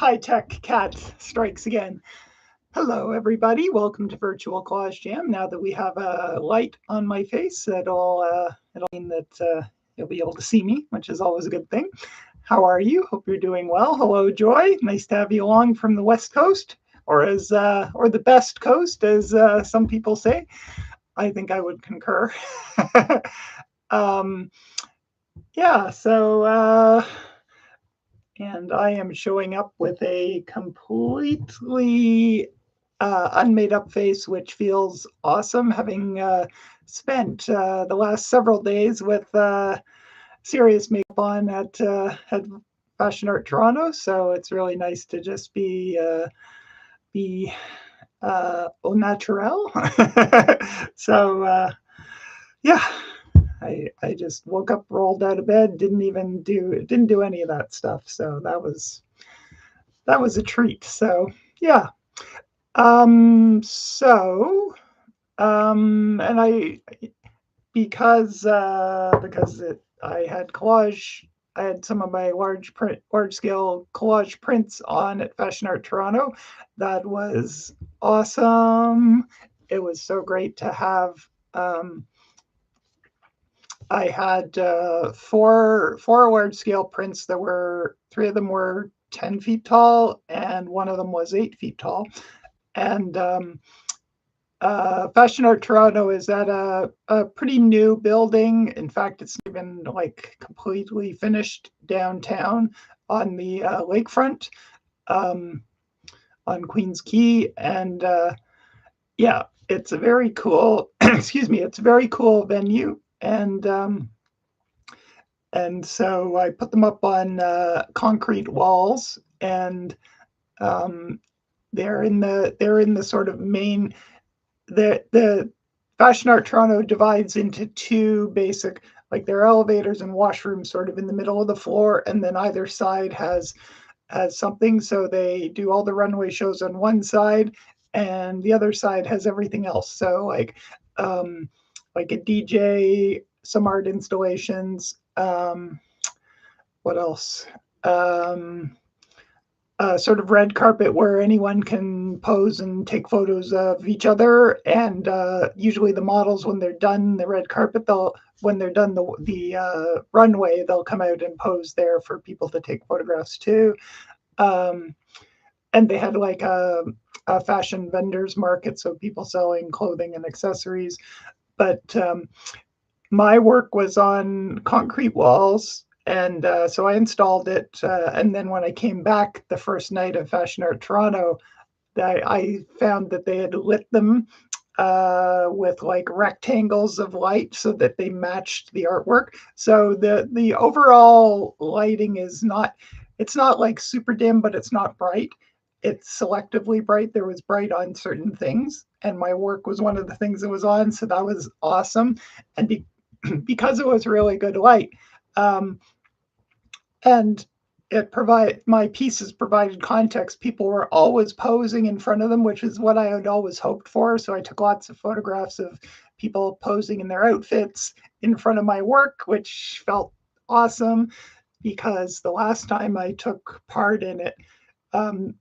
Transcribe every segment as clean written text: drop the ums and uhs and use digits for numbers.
high-tech cat strikes again. Hello, everybody. Welcome to Virtual Collage Jam. Now that we have a light on my face, it'll mean that you'll be able to see me, which is always a good thing. How are you? Hope you're doing well. Hello, Joy. Nice to have you along from the West Coast, or the best coast, as some people say. I think I would concur. um, yeah. And I am showing up with a completely unmade up face, which feels awesome, having spent the last several days with serious makeup on at Fashion Art Toronto. So it's really nice to just be au naturel. Yeah. I just woke up, rolled out of bed, didn't do any of that stuff. So that was a treat. So yeah. And I because I had some of my large scale collage prints on at Fashion Art Toronto. That was awesome. It was so great to have. I had four large scale prints that were, three of them were 10 feet tall and one of them was 8 feet tall. And Fashion Art Toronto is at a pretty new building. In fact, it's even like completely finished downtown on the lakefront on Queens Quay. And yeah, it's a very cool, excuse me, it's a very cool venue. And so I put them up on concrete walls, and they're in the sort of main. The Fashion Art Toronto divides into two basic, like there are elevators and washrooms sort of in the middle of the floor, and then either side has something. So they do all the runway shows on one side, and the other side has everything else. So like a DJ, some art installations. What else? Sort of red carpet where anyone can pose and take photos of each other. And usually the models, when they're done the red carpet, when they're done the runway, they'll come out and pose there for people to take photographs too. And they had like a fashion vendors market, so people selling clothing and accessories. But my work was on concrete walls, and so I installed it. And then when I came back the first night of Fashion Art Toronto, I found that they had lit them with like rectangles of light so that they matched the artwork. So the overall lighting it's not like super dim, but it's not bright. It's selectively bright. There was bright on certain things, and my work was one of the things that was on. So that was awesome. And because it was really good light, and my pieces provided context. People were always posing in front of them, which is what I had always hoped for. So I took lots of photographs of people posing in their outfits in front of my work, which felt awesome, because the last time I took part in it,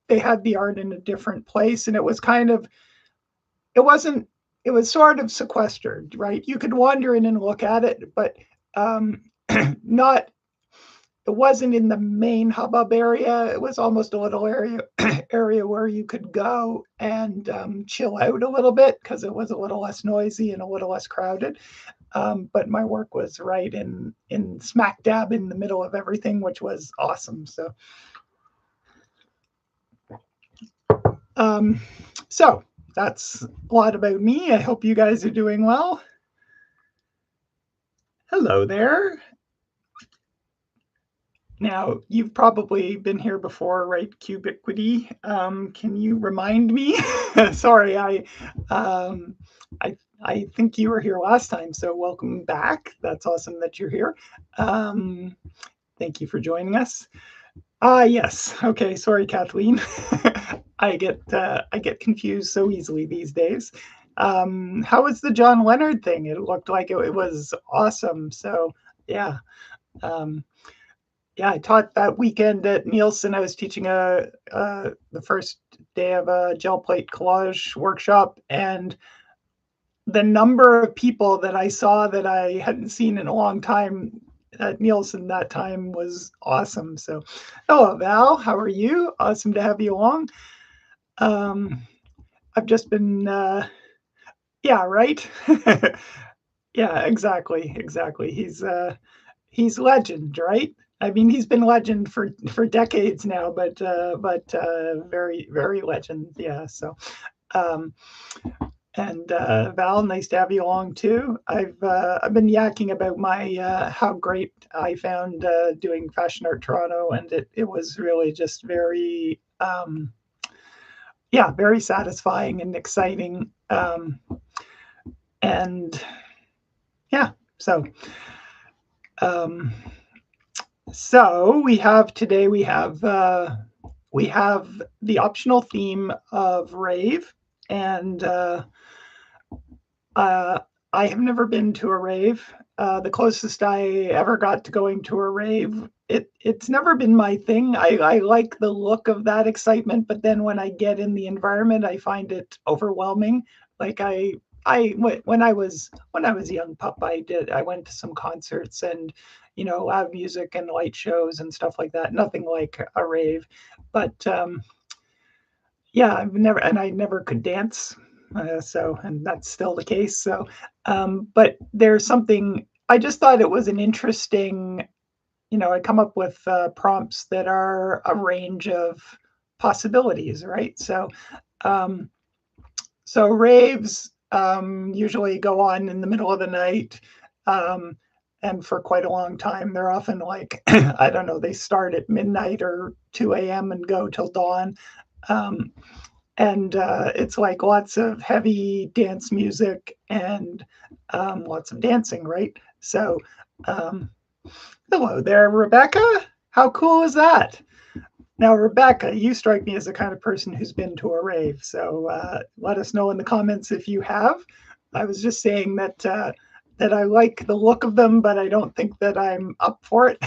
they had the art in a different place, and it was sort of sequestered, right? You could wander in and look at it, but not. It wasn't in the main hubbub area. It was almost a little area where you could go and chill out a little bit, because it was a little less noisy and a little less crowded. But my work was right in smack dab in the middle of everything, which was awesome. So that's a lot about me. I hope you guys are doing well. Hello there. Now, you've probably been here before, right? Cubiquity. Can you remind me? Sorry, I think you were here last time, so welcome back. That's awesome that you're here. Thank you for joining us. Yes. Okay. Sorry, Kathleen. I get confused so easily these days. How was the John Leonard thing? It looked like it was awesome. So yeah. Yeah, I taught that weekend at Nielsen. I was teaching the first day of a gel plate collage workshop, and the number of people that I saw that I hadn't seen in a long time at Nielsen that time was awesome. So, hello, Val. How are you? Awesome to have you along. Um, I've just been, yeah, right. Yeah, exactly. He's legend, right? I mean, he's been legend for decades now, but very legend. Yeah. So, um, and Val, nice to have you along too. I've been yakking about my how great I found doing Fashion Art Toronto, and it was really just very yeah, very satisfying and exciting. And yeah, so um, so we have today we have the optional theme of rave, and uh, I have never been to a rave. The closest I ever got to going to a rave, it's never been my thing. I like the look of that excitement, but then when I get in the environment, I find it overwhelming. Like when I was a young pup, I went to some concerts and loud music and light shows and stuff like that. Nothing like a rave, but yeah, I never could dance. And that's still the case. So, but there's something, I just thought it was an interesting, I come up with prompts that are a range of possibilities, right? Um, so raves usually go on in the middle of the night. Um, and for quite a long time, they're often like, I don't know, they start at midnight or 2 a.m. and go till dawn. Um, and it's like lots of heavy dance music and lots of dancing, right? So, um, hello there, Rebecca. How cool is that? Now, Rebecca, you strike me as the kind of person who's been to a rave. So let us know in the comments if you have. I was just saying that I like the look of them, but I don't think that I'm up for it.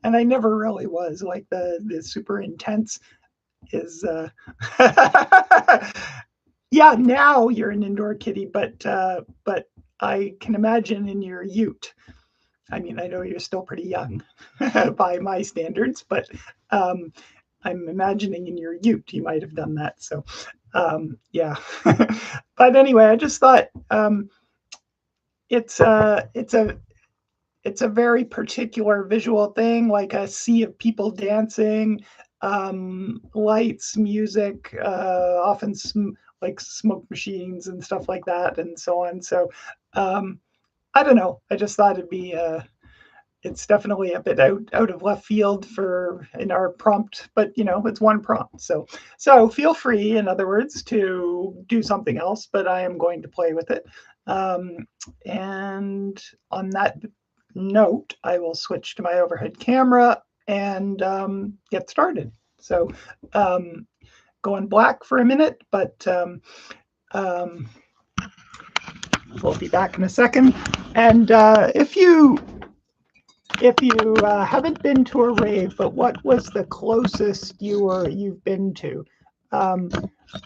And I never really was like the super intense is yeah, now you're an indoor kitty, but I can imagine in your ute. I mean, I know you're still pretty young by my standards, but um, I'm imagining in your ute you might have done that. So yeah. But anyway, I just thought it's it's a very particular visual thing, like a sea of people dancing, lights, music, often like smoke machines and stuff like that, and so on. So um, I don't know. I just thought it'd be. It's definitely a bit out of left field for in our prompt, but it's one prompt. So feel free, in other words, to do something else. But I am going to play with it. And on that note, I will switch to my overhead camera and get started. So going black for a minute, but um, we'll be back in a second. And if you haven't been to a rave, but what was the closest you've been to? Um,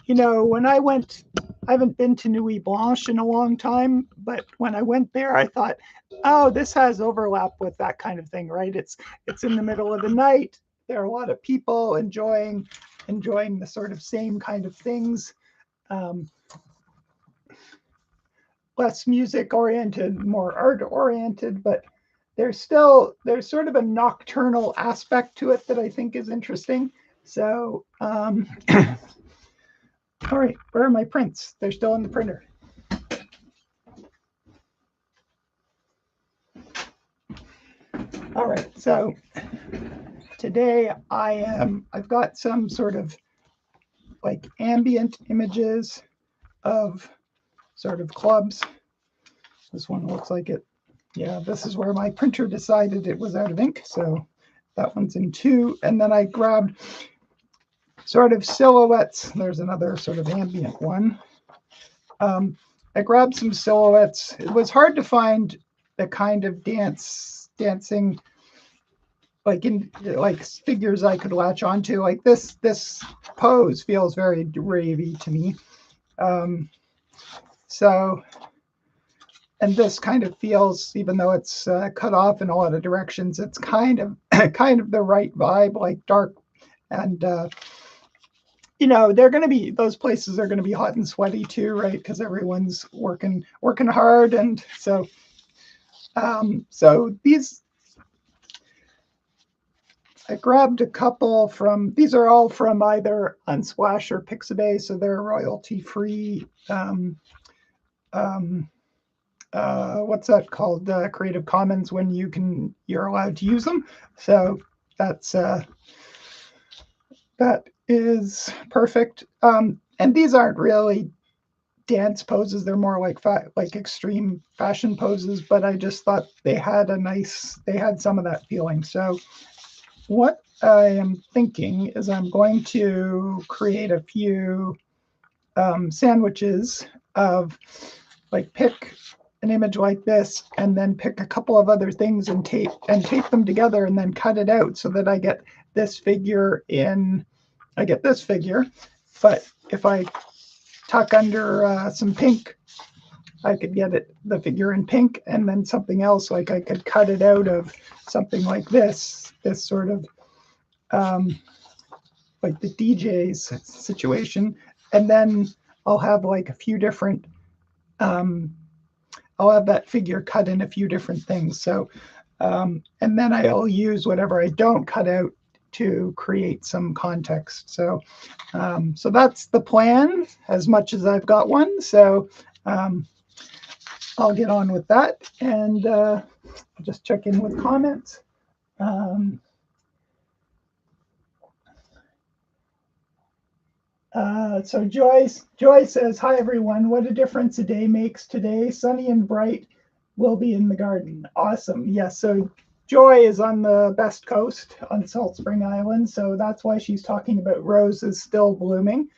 when I went, I haven't been to Nuit Blanche in a long time, but when I went there, I thought, oh, this has overlap with that kind of thing, right? It's in the middle of the night. There are a lot of people enjoying the sort of same kind of things. Um, Less music oriented, more art oriented, but there's sort of a nocturnal aspect to it that I think is interesting. So, all right, where are my prints? They're still in the printer. All right, so today I've got some sort of like ambient images of sort of clubs. This one looks like it. Yeah, this is where my printer decided it was out of ink. So that one's in 2. And then I grabbed sort of silhouettes. There's another sort of ambient one. I grabbed some silhouettes. It was hard to find the kind of dancing like figures I could latch onto. Like this pose feels very ravey to me. So, and this kind of feels, even though it's cut off in a lot of directions, it's kind of kind of the right vibe, like dark and you know, they're going to be, those places are going to be hot and sweaty too, right? Because everyone's working hard, and so so these, I grabbed a couple from, these are all from either Unsplash or Pixabay, so they're royalty free. What's that called? Creative Commons, when you're allowed to use them. So that's that is perfect. And these aren't really dance poses; they're more like like extreme fashion poses. But I just thought they had some of that feeling. So what I am thinking is I'm going to create a few sandwiches of, like, pick an image like this and then pick a couple of other things and tape them together and then cut it out so that I get this figure in. I get this figure, but if I tuck under some pink, I could get the figure in pink, and then something else, like I could cut it out of something like this sort of like the DJ's situation, and then I'll have like a few different. I'll have that figure cut in a few different things. So, and then I'll use whatever I don't cut out to create some context. So, so that's the plan, as much as I've got one. So, I'll get on with that, and I'll just check in with comments. So Joy says, "Hi everyone, what a difference a day makes today. Sunny and bright, will be in the garden." Awesome. Yes, so Joy is on the best coast on Salt Spring Island, so that's why she's talking about roses still blooming.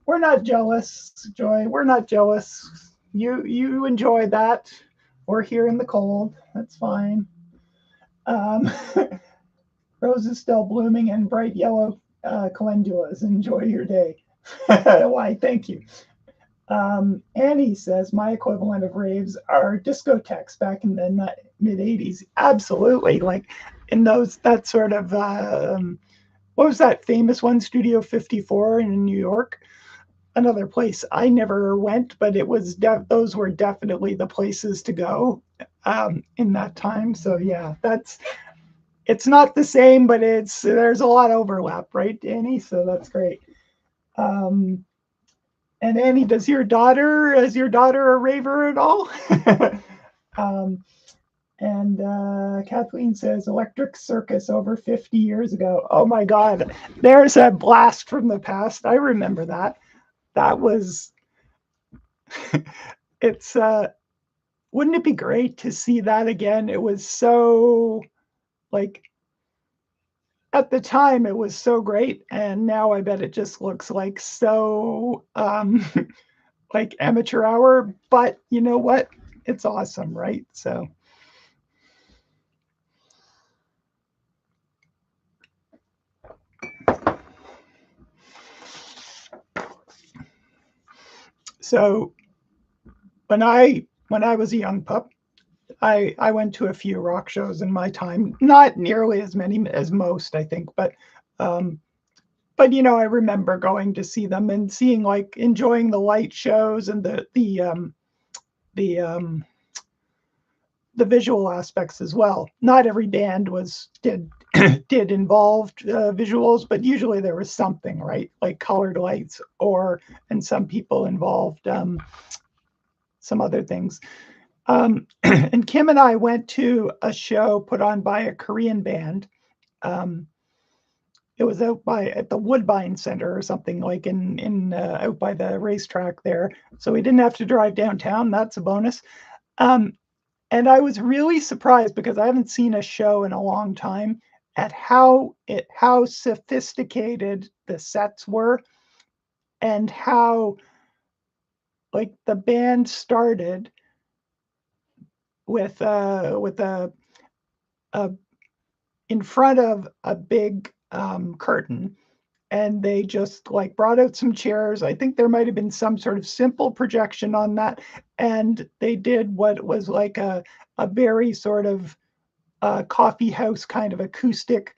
We're not jealous, Joy. We're not jealous. You enjoy that. We're here in the cold. That's fine. Roses still blooming and bright yellow calendulas. Enjoy your day. Why, thank you. Annie says, my equivalent of raves are discotheques back in the mid 80s. Absolutely. Like in those, that sort of, what was that famous one, Studio 54 in New York? Another place I never went, but it was, those were definitely the places to go in that time. So yeah, it's not the same, but there's a lot of overlap, right, Annie? So that's great. And Annie, is your daughter a raver at all? And Kathleen says, Electric Circus over 50 years ago. Oh my God, there's a blast from the past. I remember that. That was, it's, wouldn't it be great to see that again? It was so, like, at the time it was so great, and now I bet it just looks like so like amateur hour, but you know what, it's awesome, right? So when I was a young pup, I went to a few rock shows in my time, not nearly as many as most, I think, but you know, I remember going to see them and seeing, like, enjoying the light shows and the visual aspects as well. Not every band did involved visuals, but usually there was something, right? Like colored lights, and some people involved some other things. And Kim and I went to a show put on by a Korean band. It was out at the Woodbine Center or something, like in out by the racetrack there. So we didn't have to drive downtown. That's a bonus. And I was really surprised, because I haven't seen a show in a long time, at how sophisticated the sets were, and how, like, the band started with a in front of a big curtain, and they just like brought out some chairs. I think there might have been some sort of simple projection on that, and they did what was like a very sort of coffee house kind of acoustic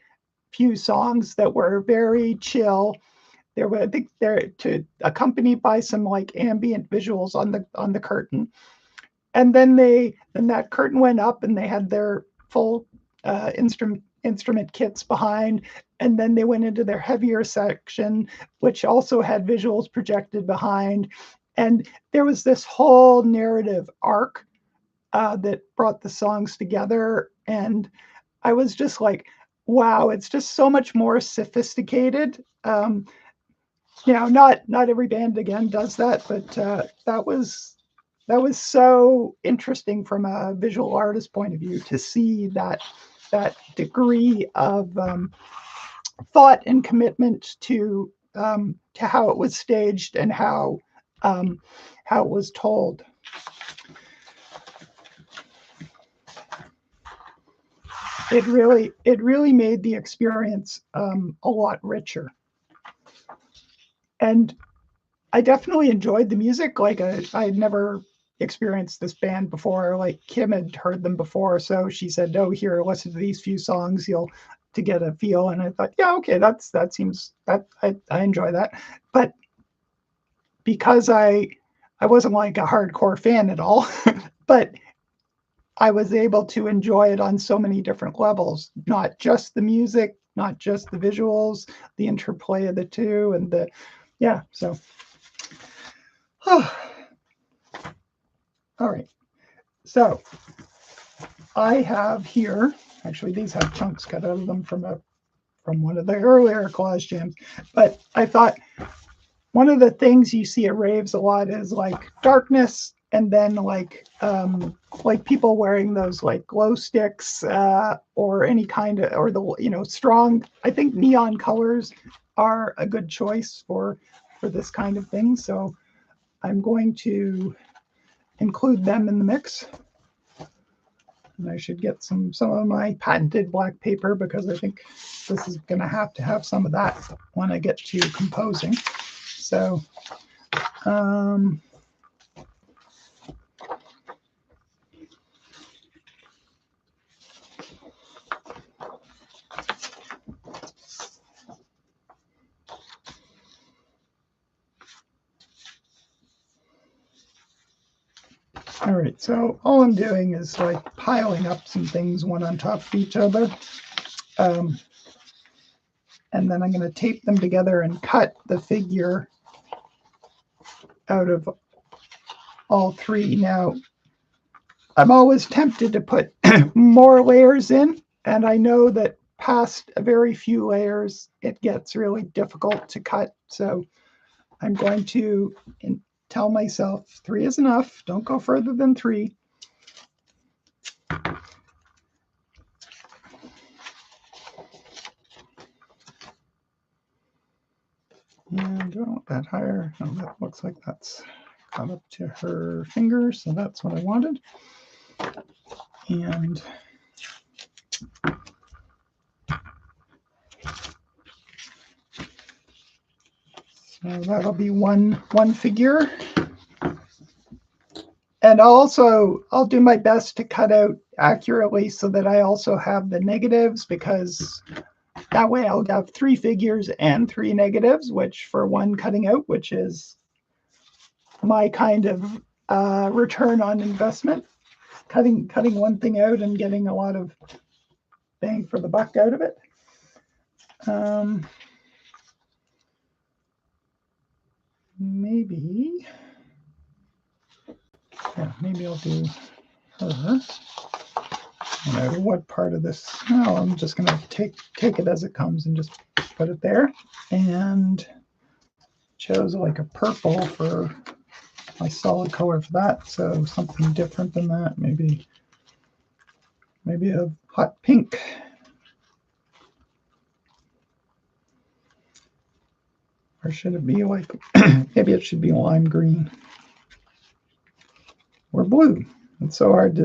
few songs that were very chill. There were, I think, they're to accompanied by some like ambient visuals on the curtain, and then that curtain went up, and they had their full instrument kits behind, and then they went into their heavier section, which also had visuals projected behind, and there was this whole narrative arc that brought the songs together, and I was just like, wow, it's just so much more sophisticated. Not every band again does that, but that was so interesting from a visual artist point of view to see that degree of thought and commitment to how it was staged and how it was told. It really made the experience a lot richer. And I definitely enjoyed the music. Like I had never experienced this band before. Like Kim had heard them before, so she said, "Oh, here, listen to these few songs. You'll to get a feel." And I thought, yeah, okay, that seems that I enjoy that. But because I wasn't like a hardcore fan at all, but I was able to enjoy it on so many different levels, not just the music, not just the visuals, the interplay of the two, and so. All right. So I have here, actually these have chunks cut out of them from one of the earlier collage jams, but I thought one of the things you see at raves a lot is like darkness, and then like people wearing those like glow sticks or any kind of, or the strong. I think neon colors are a good choice for this kind of thing. So I'm going to include them in the mix. And I should get some of my patented black paper, because I think this is going to have some of that when I get to composing. So all right, so all I'm doing is like piling up some things one on top of each other. And then I'm going to tape them together and cut the figure out of all three. Now, I'm always tempted to put more layers in, and I know that past a very few layers, it gets really difficult to cut. So I'm going to tell myself 3 is enough. Don't go further than 3. And do I want that higher? No, that looks like that's got up to her finger, so that's what I wanted. And so that'll be one figure. And I'll do my best to cut out accurately so that I also have the negatives, because that way I'll have 3 figures and 3 negatives, which for one cutting out, which is my kind of return on investment, cutting one thing out and getting a lot of bang for the buck out of it. Maybe I'll do her. No matter what part of this, well, I'm just going to take it as it comes and just put it there. And chose like a purple for my solid color for that. So something different than that, maybe a hot pink. Or should it be like, maybe it should be lime green or blue. It's so hard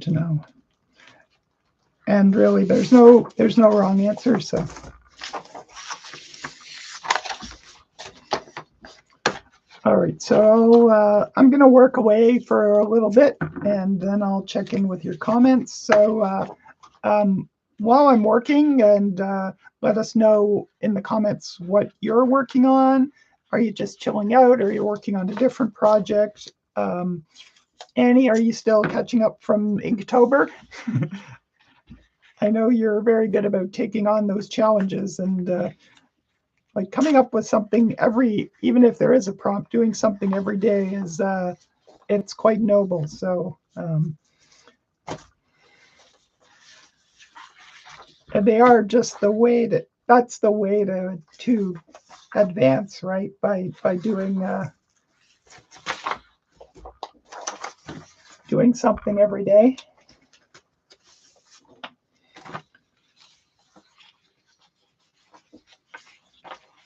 to know. And really, there's no wrong answer. So, all right. So I'm going to work away for a little bit, and then I'll check in with your comments. So while I'm working, and let us know in the comments what you're working on. Are you just chilling out? Or are you working on a different project? Annie, are you still catching up from Inktober? I know you're very good about taking on those challenges and like coming up with something even if there is a prompt, doing something every day is it's quite noble. So and they are just that's the way to advance, right? By doing something every day.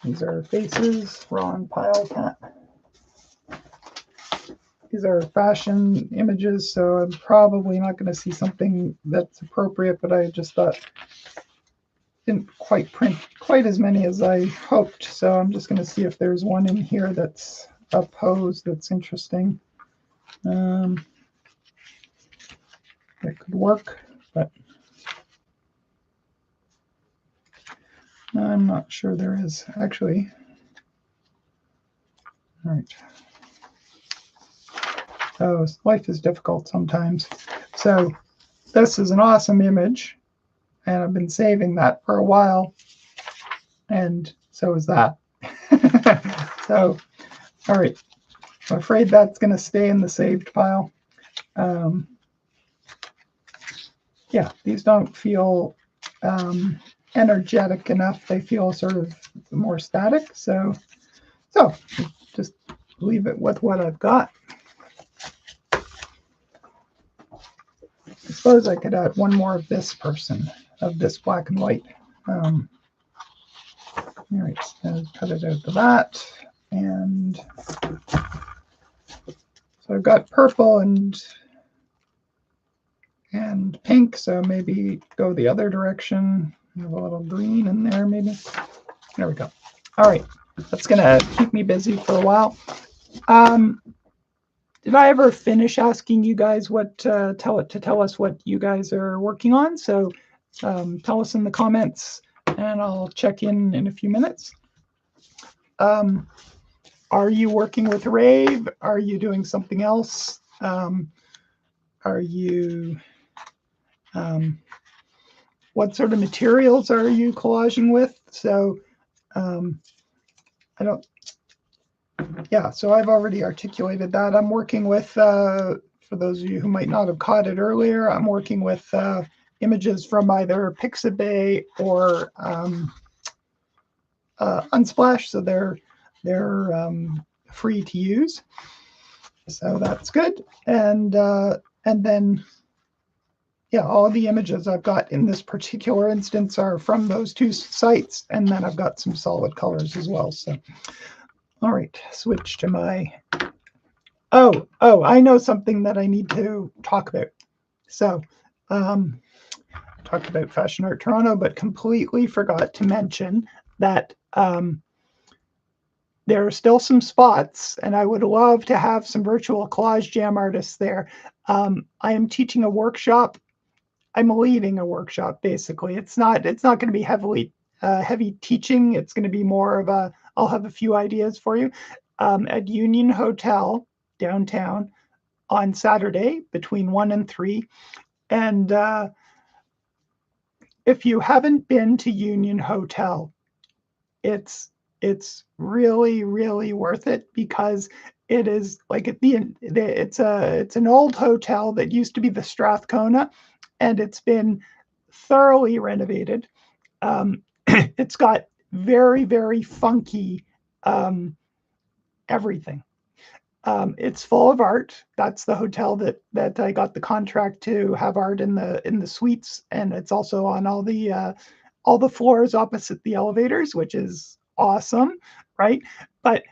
These are faces, wrong pile cat. These are fashion images, so I'm probably not going to see something that's appropriate, but I just thought didn't quite print quite as many as I hoped. So I'm just going to see if there's one in here that's a pose that's interesting. That could work, but I'm not sure there is actually. All right. Oh, life is difficult sometimes. So this is an awesome image, and I've been saving that for a while, and so is that. So, all right. I'm afraid that's going to stay in the saved pile. Yeah, these don't feel energetic enough. They feel sort of more static. So just leave it with what I've got. I suppose I could add one more of this person, of this black and white. All right, so cut it out to that. And so I've got purple and pink, so maybe go the other direction. Have a little green in there, maybe. There we go. All right, that's gonna keep me busy for a while. Did I ever finish asking you guys what tell us what you guys are working on? So tell us in the comments, and I'll check in a few minutes. Are you working with Rave? Are you doing something else? Are you what sort of materials are you collaging with? So I don't. Yeah, so I've already articulated that. I'm working with, for those of you who might not have caught it earlier, I'm working with images from either Pixabay or Unsplash, so they're free to use. So that's good. And then, yeah, all the images I've got in this particular instance are from those two sites, and then I've got some solid colors as well. So. All right, switch to my, oh, I know something that I need to talk about. So, talked about Fashion Art Toronto, but completely forgot to mention that there are still some spots, and I would love to have some Virtual Collage Jam artists there. I am teaching a workshop. I'm leading a workshop, basically. It's not going to be heavy teaching. It's going to be more of a, I'll have a few ideas for you. At Union Hotel downtown on Saturday between 1 and 3. And if you haven't been to Union Hotel, it's really, really worth it, because it is like it's an old hotel that used to be the Strathcona, and it's been thoroughly renovated. It's got very, very funky everything. It's full of art. That's the hotel that I got the contract to have art in the suites, and it's also on all the floors opposite the elevators, which is awesome, right? But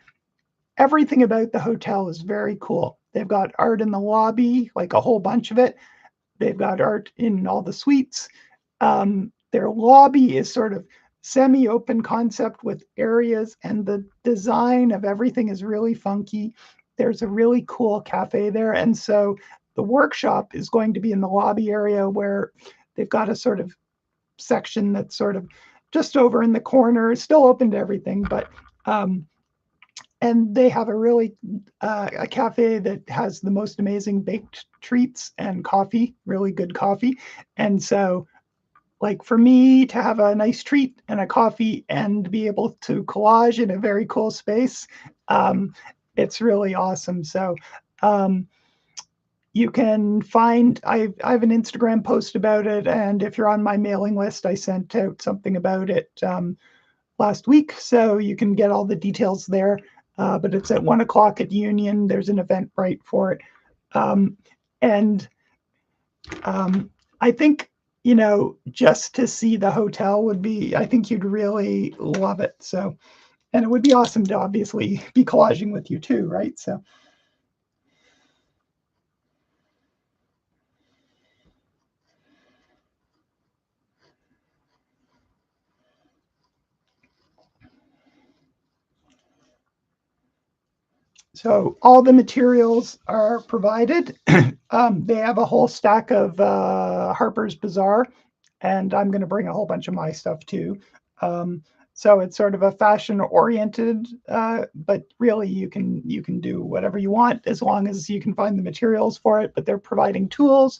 everything about the hotel is very cool. They've got art in the lobby, like a whole bunch of it. They've got art in all the suites. Their lobby is sort of semi-open concept with areas, and the design of everything is really funky. There's a really cool cafe there, and so the workshop is going to be in the lobby area where they've got a sort of section that's sort of just over in the corner. It's still open to everything, but and they have a cafe that has the most amazing baked treats and coffee, really good coffee. And so, like, for me to have a nice treat and a coffee and be able to collage in a very cool space, um, it's really awesome. So um, you can find, I have an Instagram post about it, and if you're on my mailing list, I sent out something about it last week, so you can get all the details there. But it's at 1 o'clock at Union. There's an Eventbrite for it. Um, and I think, just to see the hotel would be, I think you'd really love it. So, and it would be awesome to obviously be collaging with you too, right? So all the materials are provided. They have a whole stack of Harper's Bazaar, and I'm going to bring a whole bunch of my stuff too. Um, so it's sort of a fashion oriented, but really you can do whatever you want as long as you can find the materials for it. But they're providing tools.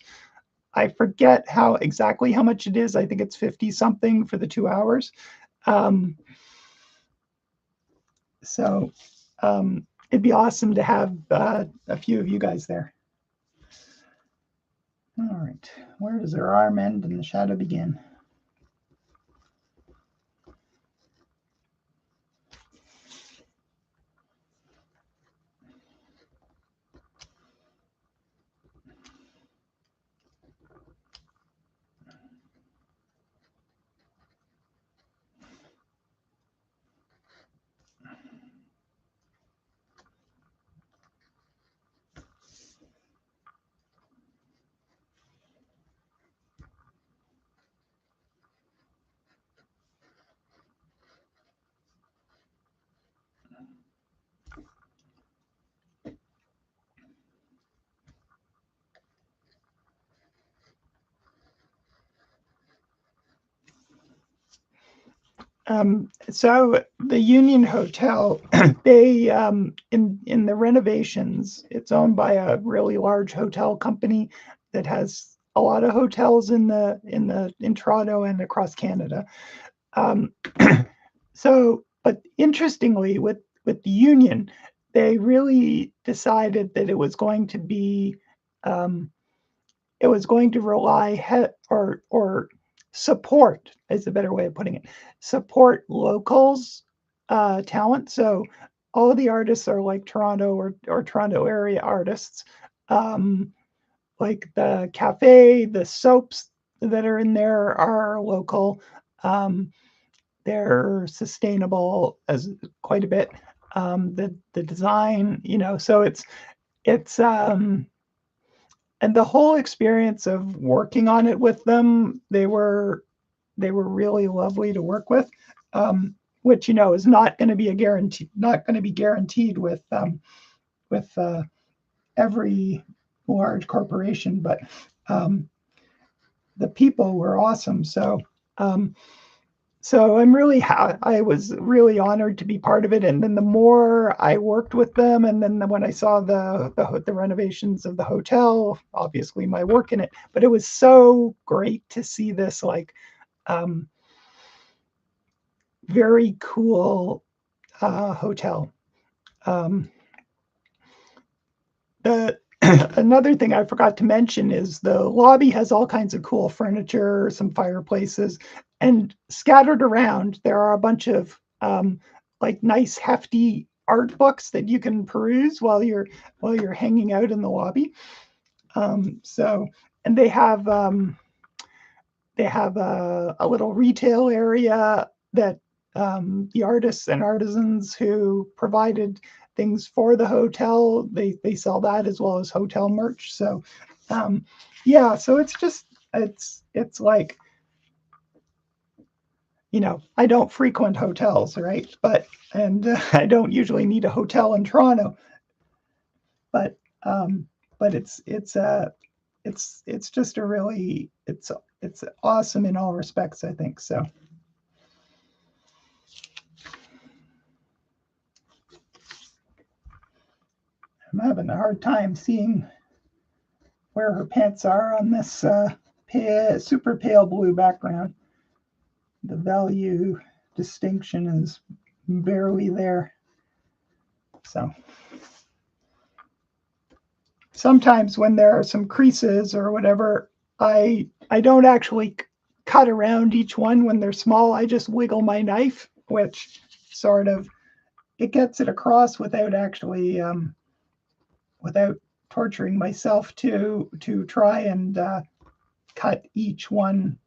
I forget exactly how much it is. I think it's 50 something for the 2 hours. Um, so it'd be awesome to have a few of you guys there. All right, where does our arm end and the shadow begin? So the Union Hotel, they in the renovations, it's owned by a really large hotel company that has a lot of hotels in Toronto and across Canada. Um, but interestingly, with the Union, they really decided that um, it was going to rely or support is a better way of putting it, support locals talent. So all of the artists are like Toronto or Toronto area artists. um, like the cafe, the soaps that are in there are local. um, they're sustainable as quite a bit. The design, so it's and the whole experience of working on it with them, they were really lovely to work with. Which is not going to be a guarantee, not going to be guaranteed with every large corporation, but um, the people were awesome. Um, so I was really honored to be part of it. And then the more I worked with them, and then when I saw the renovations of the hotel, obviously my work in it, but it was so great to see this like um, very cool hotel. Um, the Another thing I forgot to mention is the lobby has all kinds of cool furniture, some fireplaces, and scattered around there are a bunch of like nice hefty art books that you can peruse while you're hanging out in the lobby. So and they have a little retail area that the artists and artisans who provided things for the hotel, they sell that as well as hotel merch. So yeah, so it's like I don't frequent hotels, right? And I don't usually need a hotel in Toronto, but um, it's just a really it's awesome in all respects, I think. So I'm having a hard time seeing where her pants are on this super pale blue background. The value distinction is barely there. So sometimes when there are some creases or whatever, I don't actually cut around each one when they're small. I just wiggle my knife, which sort of it gets it across without actually without torturing myself to try and cut each one.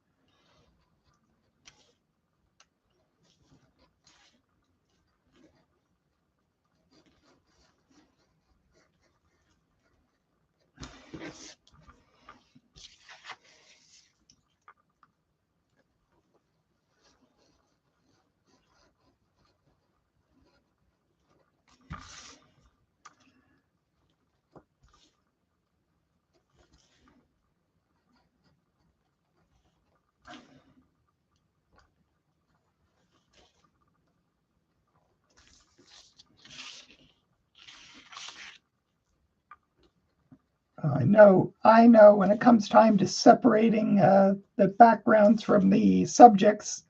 I know when it comes time to separating the backgrounds from the subjects,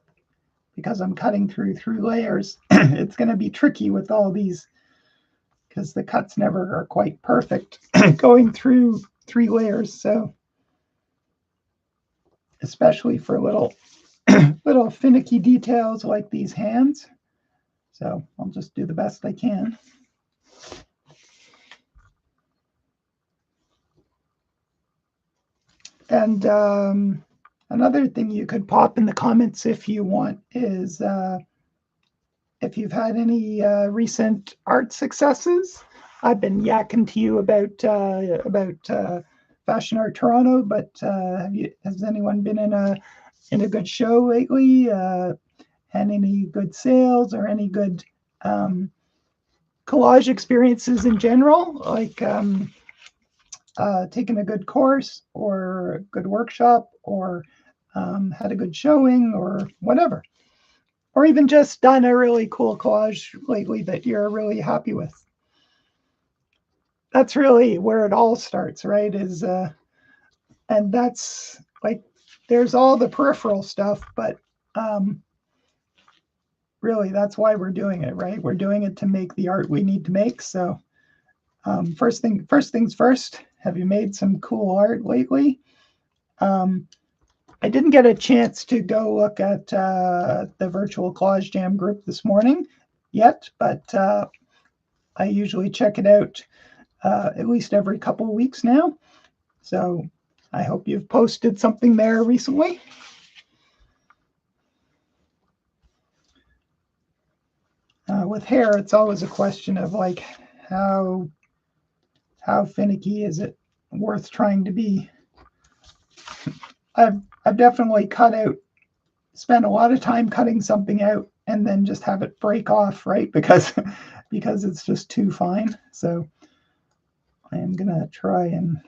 because I'm cutting through layers, it's going to be tricky with all these because the cuts never are quite perfect going through 3 layers. So especially for little little finicky details like these hands. So I'll just do the best I can. And another thing you could pop in the comments if you want is if you've had any recent art successes. I've been yakking to you about Fashion Art Toronto, but has anyone been in a good show lately? Had any good sales or any good collage experiences in general, like taken a good course or a good workshop or had a good showing or whatever. Or even just done a really cool collage lately that you're really happy with. That's really where it all starts, right? And that's like, there's all the peripheral stuff, but really that's why we're doing it, right? We're doing it to make the art we need to make. So first things first, have you made some cool art lately? I didn't get a chance to go look at the Virtual Collage Jam group this morning yet, but I usually check it out at least every couple of weeks now. So I hope you've posted something there recently. With hair, it's always a question of like how finicky is it worth trying to be. I've definitely spent a lot of time cutting something out and then just have it break off, right? Because it's just too fine. So I am gonna try and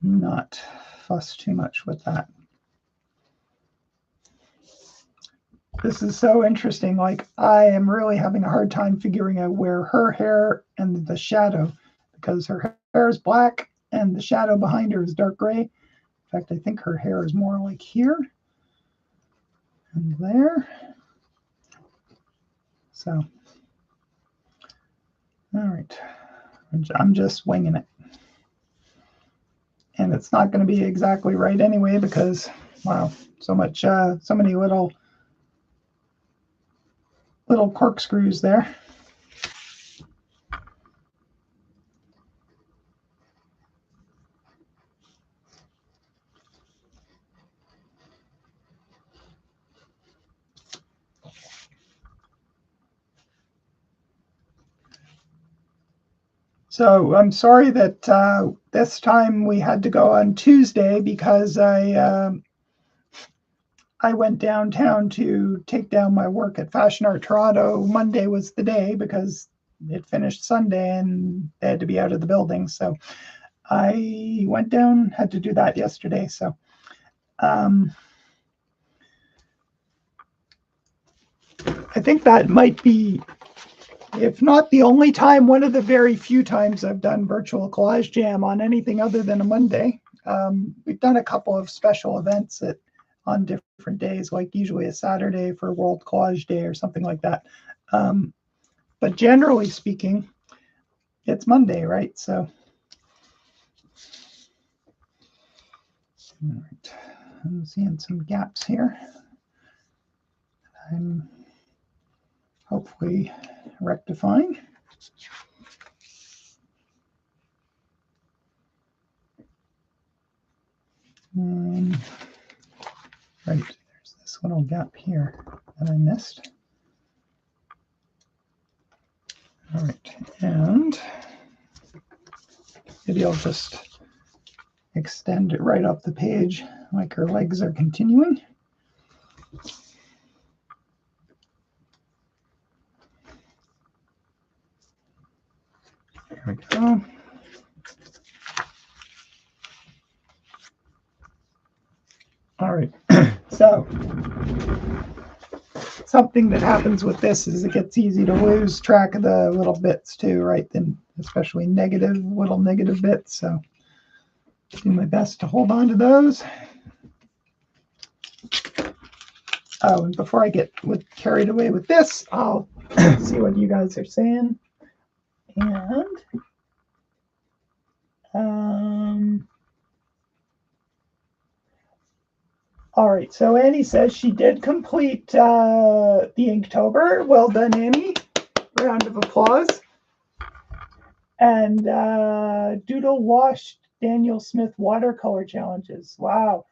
not fuss too much with that. This is so interesting. Like, I am really having a hard time figuring out where her hair and the shadow, because her hair is black and the shadow behind her is dark gray. In fact, I think her hair is more like here and there. So, all right, I'm just winging it. And it's not going to be exactly right anyway, because, wow, so many little corkscrews there. So I'm sorry that this time we had to go on Tuesday because I I went downtown to take down my work at Fashion Art Toronto. Monday was the day because it finished Sunday and they had to be out of the building. So I went down, had to do that yesterday. So I think that might be, if not the only time, one of the very few times I've done Virtual Collage Jam on anything other than a Monday. We've done a couple of special events on different days, like usually a Saturday for World Collage Day or something like that. But generally speaking, it's Monday, right? So, all right. I'm seeing some gaps here. I'm hopefully rectifying. Right, there's this little gap here that I missed. All right, and maybe I'll just extend it right up the page like her legs are continuing. There we go. All right, so something that happens with this is it gets easy to lose track of the little bits too, right? Then especially little negative bits. So do my best to hold on to those. Oh, and before I get carried away with this, I'll see what you guys are saying. And all right, so Annie says she did complete the Inktober. Well done, Annie. Round of applause. And Doodle washed Daniel Smith watercolor challenges. Wow.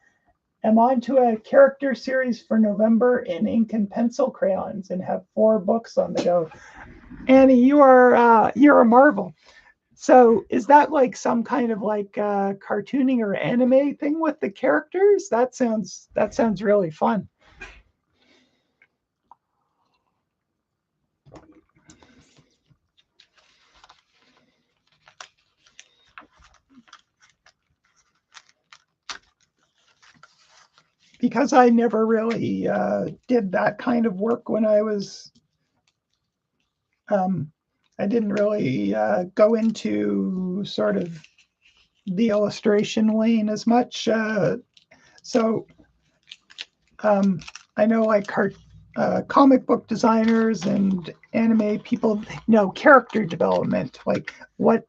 I'm on to a character series for November in ink and pencil crayons and have 4 books on the go. Annie, you're a marvel. So is that like some kind of like cartooning or anime thing with the characters? That sounds really fun. Because I never really did that kind of work when I was, I didn't really go into sort of the illustration lane as much. So I know like comic book designers and anime people know character development, like what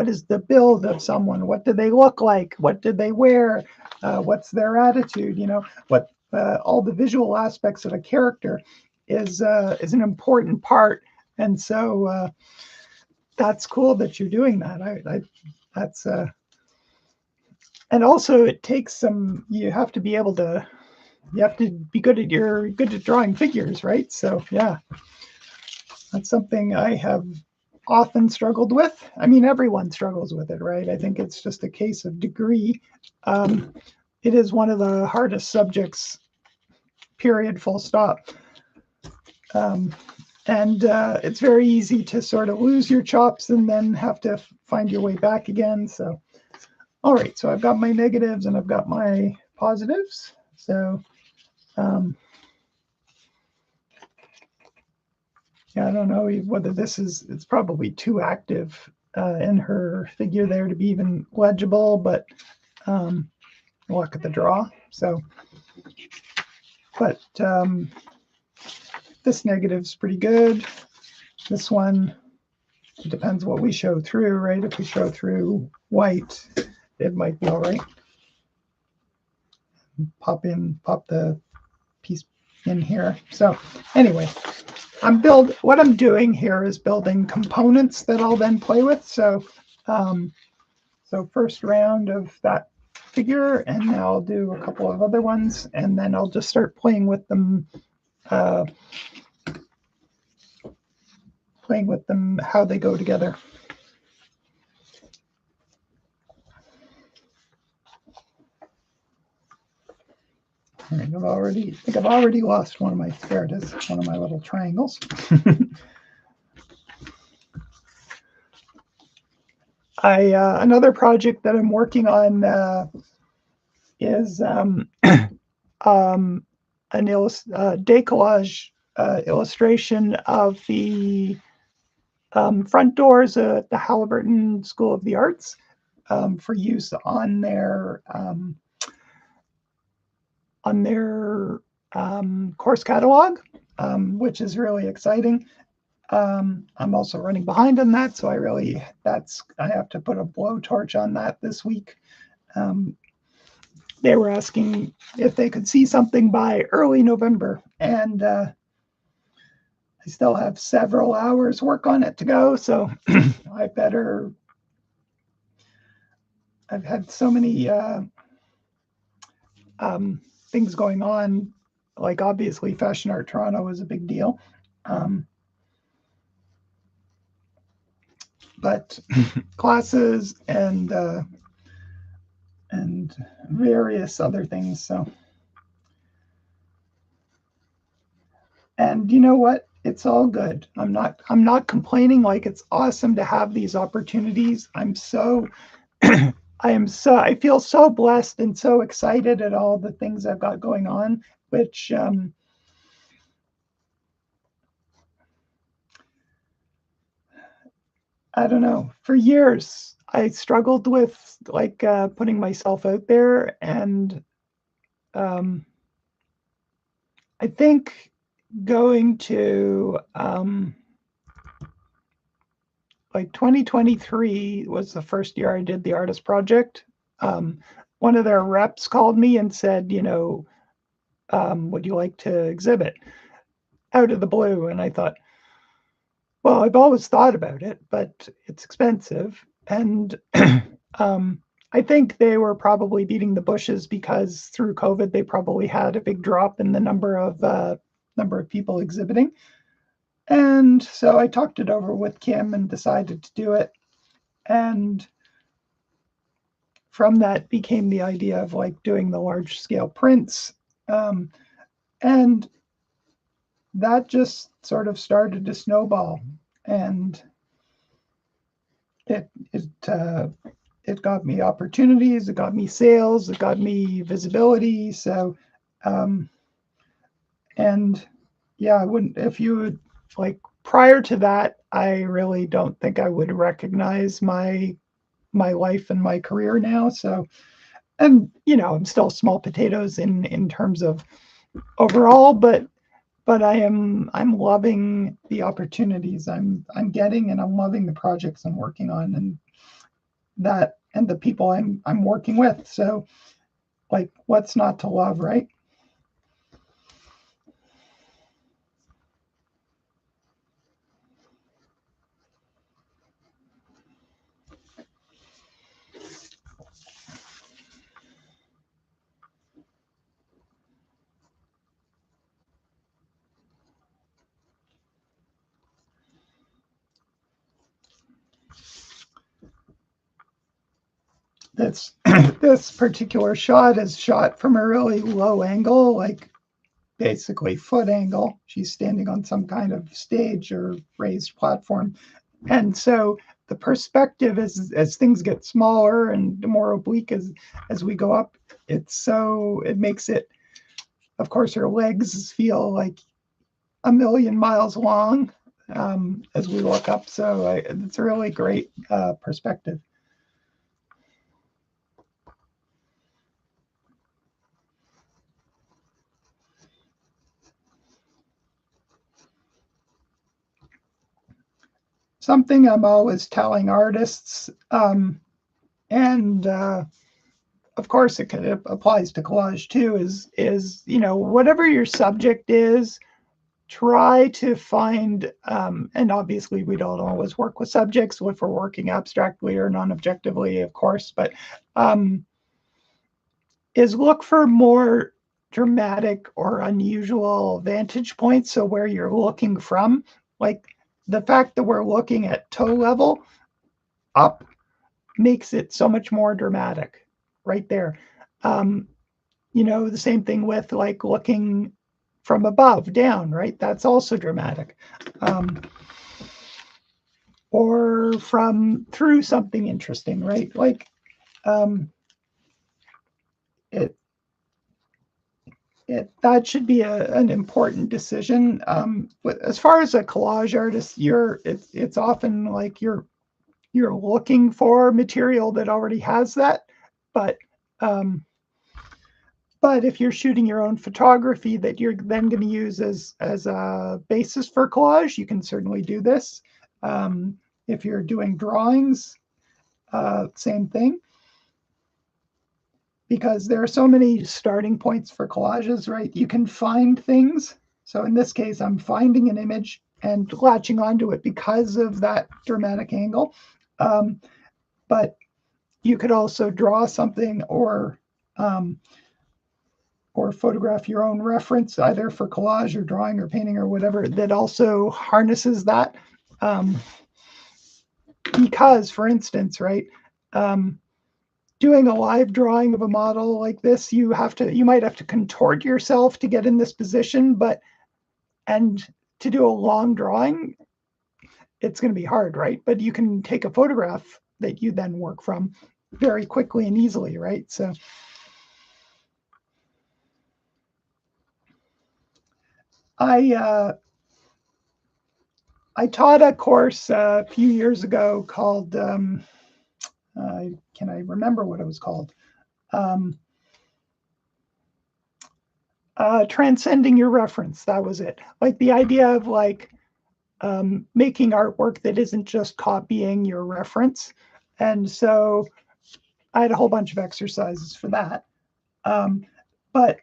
is the build of someone? What do they look like? What did they wear? What's their attitude? You know, what all the visual aspects of a character is an important part. And so that's cool that you're doing that. That's and also it takes some. You have to be able to. You have to be good at drawing figures, right? So yeah, that's something I have often struggled with. I mean, everyone struggles with it, right? I think it's just a case of degree. It is one of the hardest subjects, period, full stop. And it's very easy to sort of lose your chops and then have to find your way back again. So, all right, so I've got my negatives and I've got my positives. So, yeah, I don't know whether it's probably too active in her figure there to be even legible, but look at the draw. So, but this negative's pretty good. This one, it depends what we show through, right? If we show through white, it might be all right. Pop the piece in here. So anyway, what I'm doing here is building components that I'll then play with. So so first round of that figure, and now I'll do a couple of other ones, and then I'll just start playing with them how they go together. I think I've already lost one of my, there it is, one of my little triangles. Another project that I'm working on is an decollage illustration of the front doors at the Halliburton School of the Arts for use on their course catalog, which is really exciting. I'm also running behind on that, so I have to put a blowtorch on that this week. They were asking if they could see something by early November, and I still have several hours work on it to go, so I've had so many things going on, like obviously Fashion Art Toronto is a big deal. But classes and various other things. So, and you know what? It's all good. I'm not complaining. Like, it's awesome to have these opportunities. I feel so blessed and so excited at all the things I've got going on, which I don't know. For years, I struggled with like putting myself out there, and I think going to like 2023 was the first year I did the artist project. One of their reps called me and said, would you like to exhibit? Out of the blue. And I thought, well, I've always thought about it, but it's expensive. And I think they were probably beating the bushes because through COVID, they probably had a big drop in the number of people exhibiting. And so I talked it over with Kim and decided to do it. And from that became the idea of like doing the large scale prints. And that just sort of started to snowball. And it got me opportunities, it got me sales, it got me visibility. So, and yeah, I wouldn't, if you would, like, prior to that, I really don't think I would recognize my life and my career now. So, and I'm still small potatoes in terms of overall, but I'm loving the opportunities I'm getting, and I'm loving the projects I'm working on, and the people I'm working with. So, like, what's not to love, right? This particular shot is shot from a really low angle, like basically foot angle. She's standing on some kind of stage or raised platform. And so the perspective as things get smaller and more oblique as we go up, it makes it, of course, her legs feel like a million miles long as we look up. So it's a really great perspective. Something I'm always telling artists, and of course it applies to collage too, is whatever your subject is, try to find, and obviously we don't always work with subjects if we're working abstractly or non-objectively, of course, but is look for more dramatic or unusual vantage points. So where you're looking from, like the fact that we're looking at toe level up makes it so much more dramatic right there. the same thing with like looking from above down, right? That's also dramatic. Or from through something interesting, right? Like it that should be an important decision. But as far as a collage artist, it's often like you're looking for material that already has that, but um, if you're shooting your own photography that you're then going to use as a basis for collage, you can certainly do this. If you're doing drawings, same thing, because there are so many starting points for collages, right? You can find things. So in this case, I'm finding an image and latching onto it because of that dramatic angle. But you could also draw something or photograph your own reference, either for collage or drawing or painting or whatever, that also harnesses that. Because, for instance, right, doing a live drawing of a model like this, you might have to contort yourself to get in this position, and to do a long drawing, it's going to be hard, right? But you can take a photograph that you then work from very quickly and easily, right? So I taught a course a few years ago called, can I remember what it was called? Transcending your reference. That was it. Like the idea of like making artwork that isn't just copying your reference. And so I had a whole bunch of exercises for that. But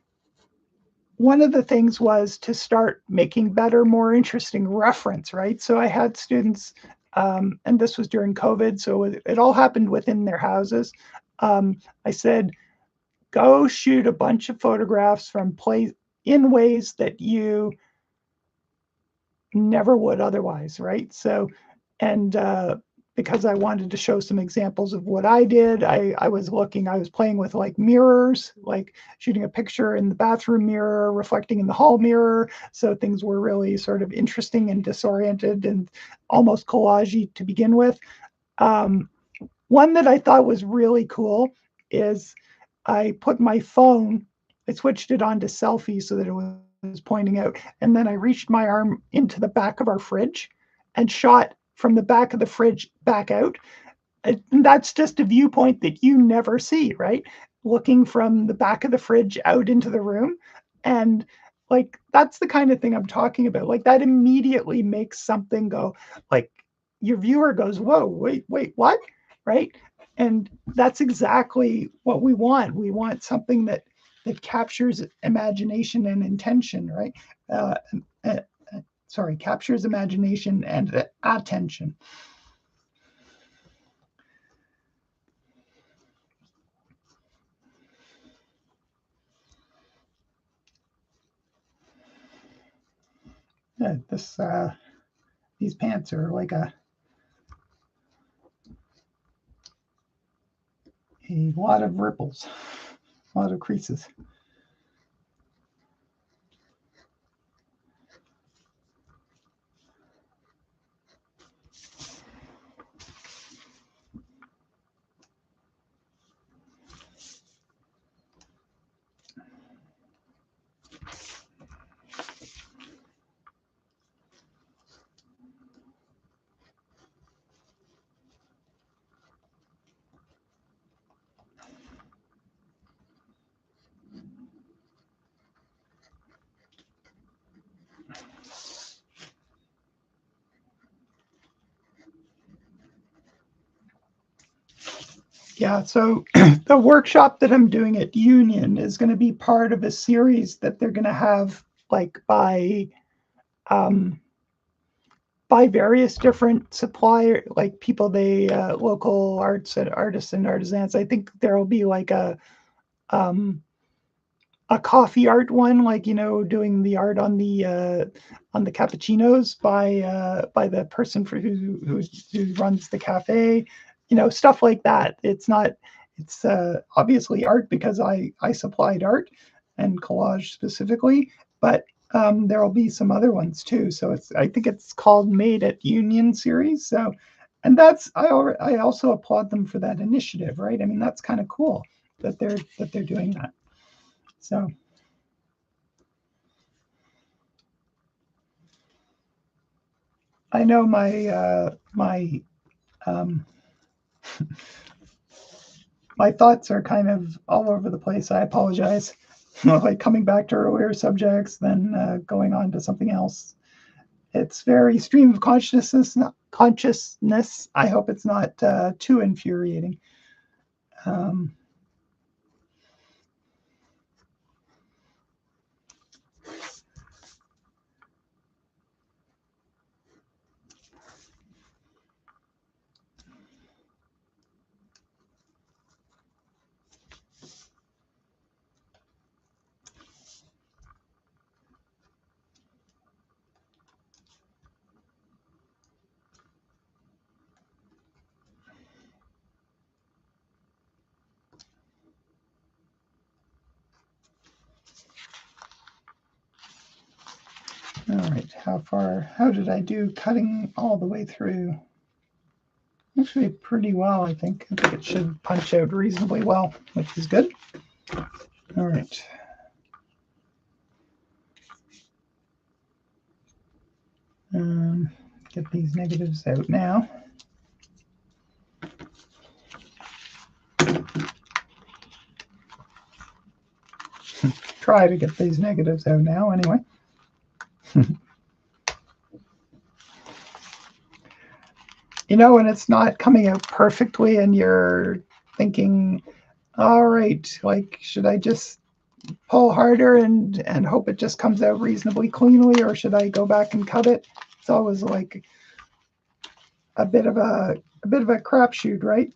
one of the things was to start making better, more interesting reference, right? So I had students, and this was during COVID, so it all happened within their houses. I said, go shoot a bunch of photographs from in ways that you never would otherwise, right? So, and because I wanted to show some examples of what I did, I was playing with like mirrors, like shooting a picture in the bathroom mirror, reflecting in the hall mirror. So things were really sort of interesting and disoriented and almost collagey to begin with. One that I thought was really cool is I put my phone, I switched it on to selfie so that it was pointing out. And then I reached my arm into the back of our fridge and shot from the back of the fridge back out. And that's just a viewpoint that you never see, right? Looking from the back of the fridge out into the room. And like, that's the kind of thing I'm talking about. Like, that immediately makes something go, like, your viewer goes, whoa, wait, what? Right? And that's exactly what we want. We want something that captures imagination and intention, right? Uh, uh, captures imagination and attention. These pants are like a lot of ripples, a lot of creases. Yeah, so the workshop that I'm doing at Union is going to be part of a series that they're going to have like by various different supplier, like people local artists and artisans. I think there'll be like a coffee art one, like doing the art on the cappuccinos by the person who runs the cafe, stuff like that. It's not it's obviously art because I supplied art and collage specifically, but there will be some other ones too. So I think it's called Made at Union series. So, and I also applaud them for that initiative, right? I mean, that's kind of cool that they're doing that. So. I know my thoughts are kind of all over the place. I apologize. Like coming back to earlier subjects, then going on to something else. It's very stream of consciousness. Not consciousness. I hope it's not too infuriating. All right, how did I do cutting all the way through? Actually, pretty well, I think. I think it should punch out reasonably well, which is good. All right. Get these negatives out now. Try to get these negatives out now, anyway. You know, when it's not coming out perfectly and you're thinking, all right, like, should I just pull harder and hope it just comes out reasonably cleanly, or should I go back and cut it? It's always like a bit of a crapshoot, right?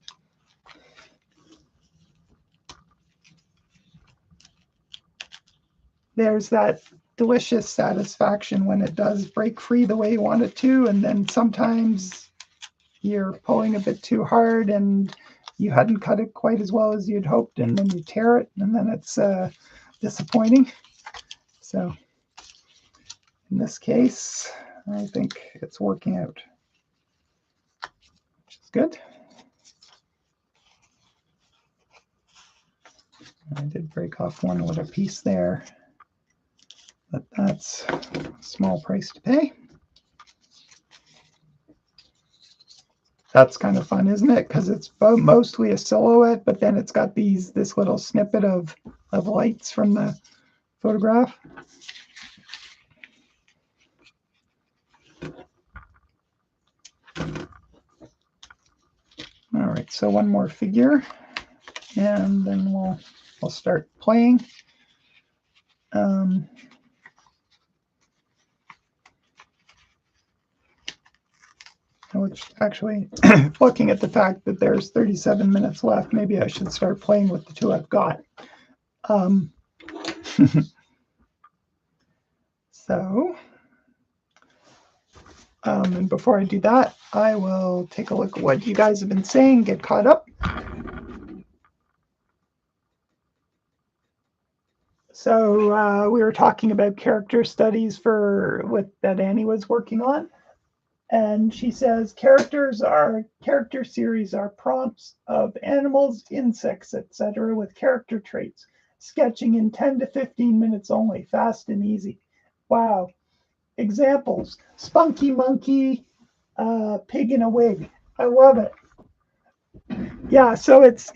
There's that delicious satisfaction when it does break free the way you want it to, and then sometimes you're pulling a bit too hard and you hadn't cut it quite as well as you'd hoped, and then you tear it, and then it's disappointing. So in this case, I think it's working out, which is good. I did break off one little piece there, but that's a small price to pay. That's kind of fun, isn't it? Because it's mostly a silhouette, but then it's got this little snippet of lights from the photograph. All right, so one more figure, and then we'll start playing. Which actually, looking at the fact that there's 37 minutes left, maybe I should start playing with the two I've got. So, and before I do that, I will take a look at what you guys have been saying, get caught up. So we were talking about character studies that Annie was working on. And she says character series are prompts of animals, insects, etc. with character traits. Sketching in 10 to 15 minutes only, fast and easy. Wow. Examples: spunky monkey, pig in a wig. I love it. Yeah, so it's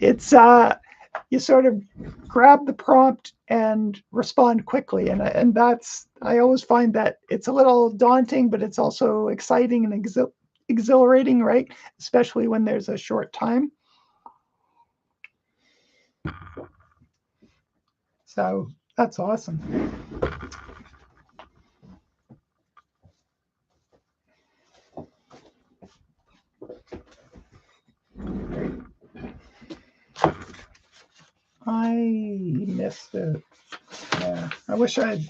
you sort of grab the prompt and respond quickly, and that's, I always find that it's a little daunting, but it's also exciting and exhilarating, right? Especially when there's a short time. So that's awesome. I missed it. Yeah, I wish I'd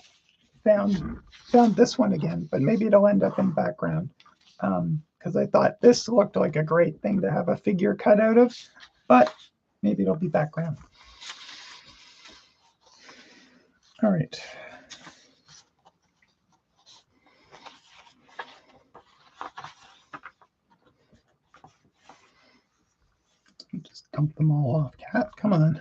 found this one again, but maybe it'll end up in background, because I thought this looked like a great thing to have a figure cut out of, but maybe it'll be background. All right. Just dump them all off, Cat. Come on.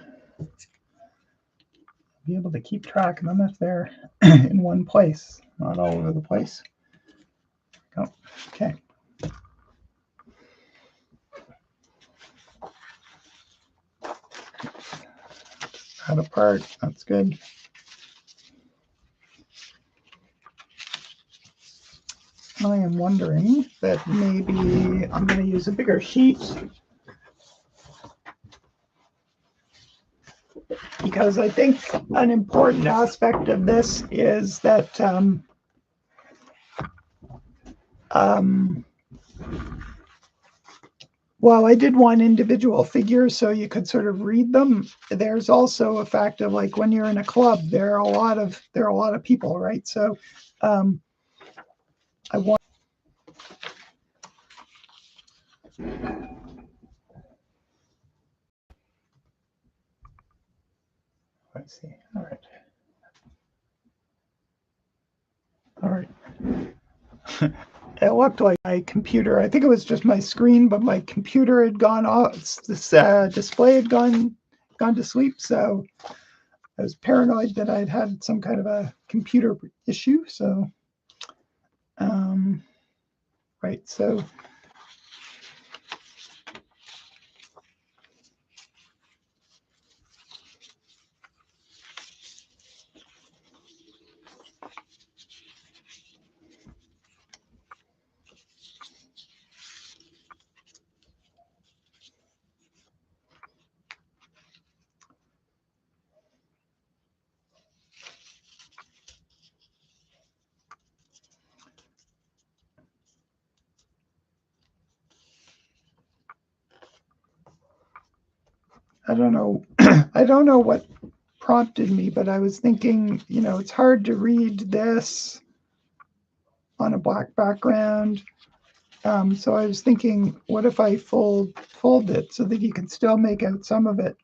Be able to keep track of them if they're in one place, not all over the place. Go. Okay. That apart. That's good. I am wondering that maybe I'm going to use a bigger sheet because I think an important aspect of this is that while I did want individual figures so you could sort of read them, there's also a fact of like when you're in a club, there are a lot of people, right? So I want. Let's see. All right. All right. It looked like my computer. I think it was just my screen, but my computer had gone off. This display had gone to sleep. So I was paranoid that I'd had some kind of a computer issue. So, right. So. I don't know. I don't know what prompted me, but I was thinking, you know, it's hard to read this on a black background. So I was thinking, what if I fold it so that you can still make out some of it,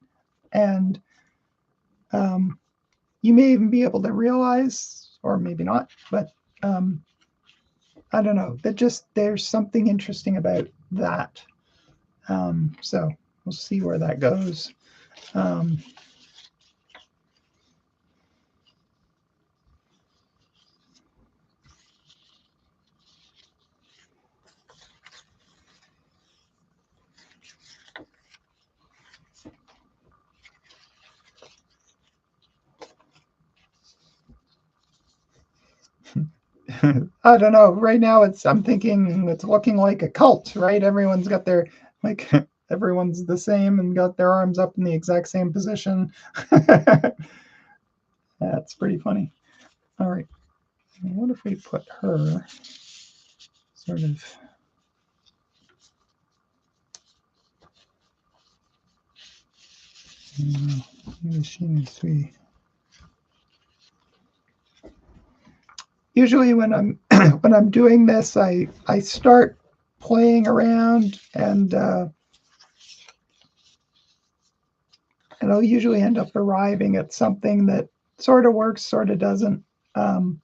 and you may even be able to realize, or maybe not, but I don't know. That just there's something interesting about that. So we'll see where that goes. I don't know. Right now, I'm thinking it's looking like a cult, right? Everyone's got their like everyone's the same and got their arms up in the exact same position. That's pretty funny. All right. What if we put her sort of maybe she needs to be. Usually when I'm when I'm doing this, I start playing around and I'll usually end up arriving at something that sort of works, sort of doesn't. And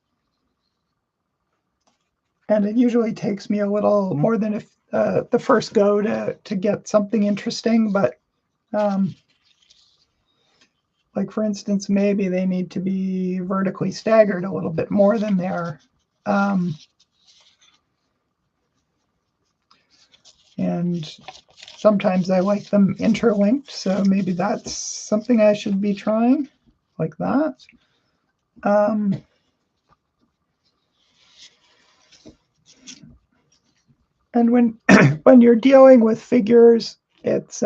it usually takes me a little more than the first go to get something interesting. But like for instance, maybe they need to be vertically staggered a little bit more than they are. And sometimes I like them interlinked, so maybe that's something I should be trying, like that. And when when you're dealing with figures, it's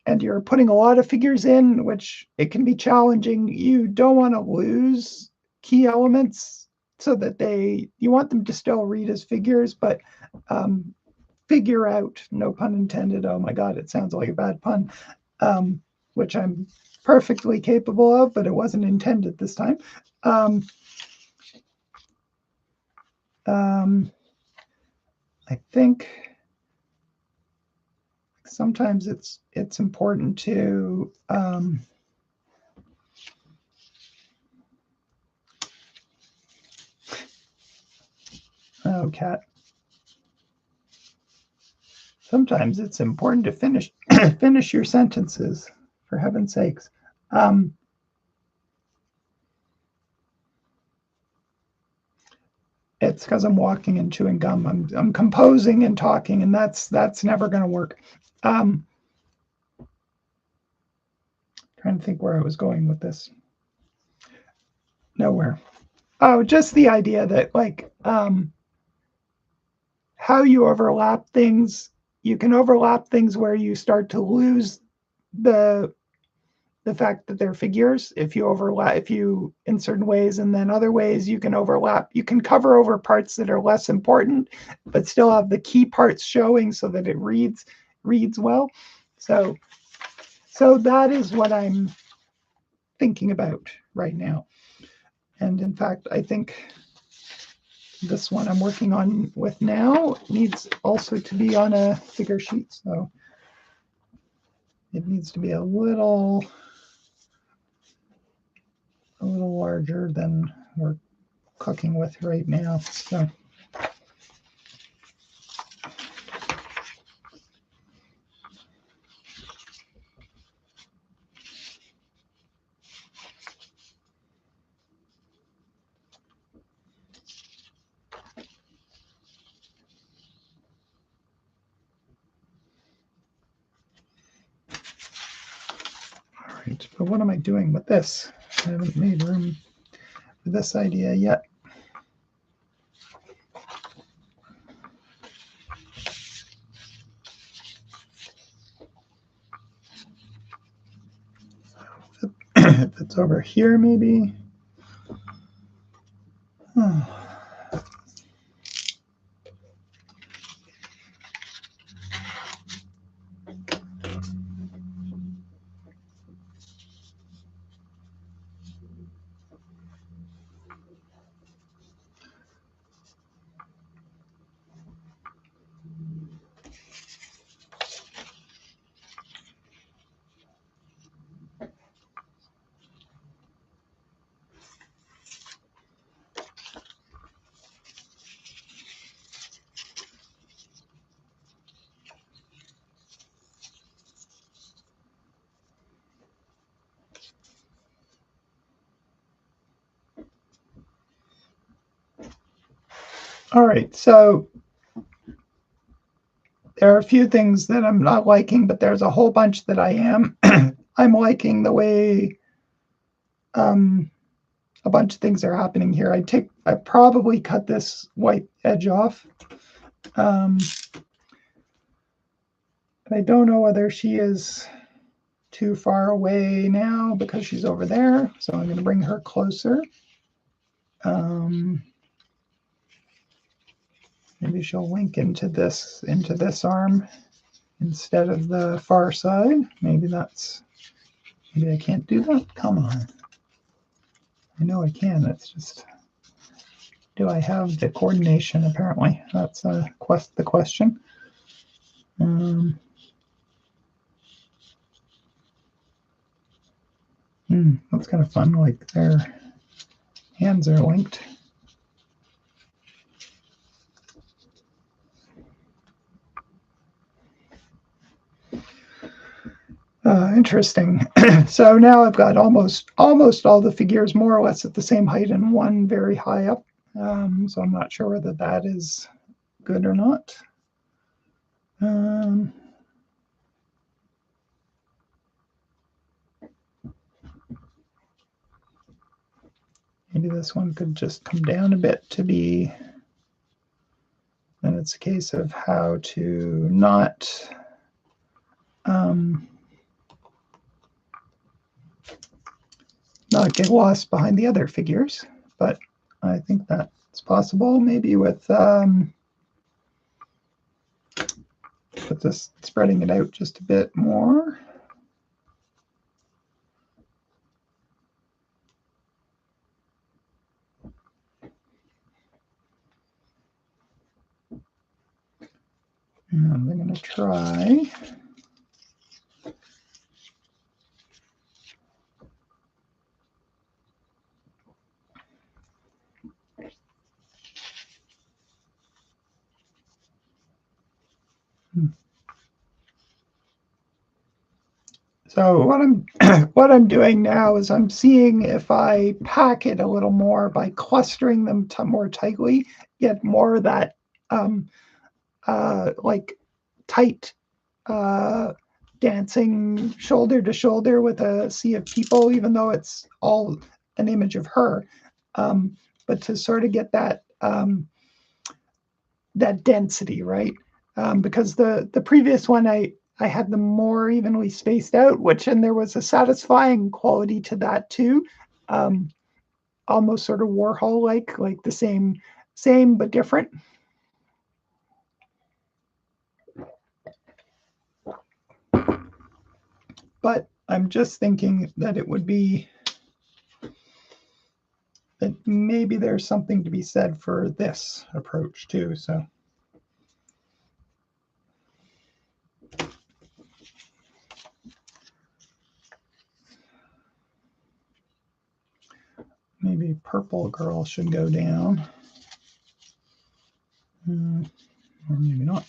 and you're putting a lot of figures in, which it can be challenging. You don't want to lose key elements so that you want them to still read as figures, but figure out, no pun intended. Oh my God, it sounds like a bad pun, which I'm perfectly capable of, but it wasn't intended this time. I think sometimes it's important to oh, cat. Sometimes it's important to finish finish your sentences, for heaven's sakes. It's because I'm walking and chewing gum. I'm composing and talking, and that's never going to work. Trying to think where I was going with this. Nowhere. Oh, just the idea that like how you overlap things. You can overlap things where you start to lose the fact that they're figures if you overlap, if you in certain ways, and then other ways you can overlap. You can cover over parts that are less important, but still have the key parts showing so that it reads well. So that is what I'm thinking about right now. And in fact, I think this one I'm working on with now needs also to be on a bigger sheet. So it needs to be a little larger than we're cooking with right now. So all right, but what am I doing with this? I haven't made room for this idea yet. If it's over here, maybe. Oh. All right, so there are a few things that I'm not liking, but there's a whole bunch that I am. I'm liking the way a bunch of things are happening here. I probably cut this white edge off. I don't know whether she is too far away now because she's over there. So I'm going to bring her closer. Maybe she'll link into this arm instead of the far side. Maybe I can't do that. Come on. I know I can. It's just, do I have the coordination? Apparently, that's the question. That's kind of fun. Like their hands are linked. Interesting. So now I've got almost all the figures more or less at the same height and one very high up. So I'm not sure whether that is good or not. Maybe this one could just come down a bit to be, then it's a case of how to not get lost behind the other figures, but I think that's possible. Maybe with this spreading it out just a bit more. And I'm going to try So what I'm what I'm doing now is I'm seeing if I pack it a little more by clustering them more tightly, get more of that um, like tight uh, dancing shoulder to shoulder with a sea of people, even though it's all an image of her. Um, but to sort of get that density, right? Because the previous one I had them more evenly spaced out, which and there was a satisfying quality to that too, um, almost sort of Warhol like the same but different. But I'm just thinking that it would be that maybe there's something to be said for this approach too. So maybe Purple Girl should go down. Or maybe not.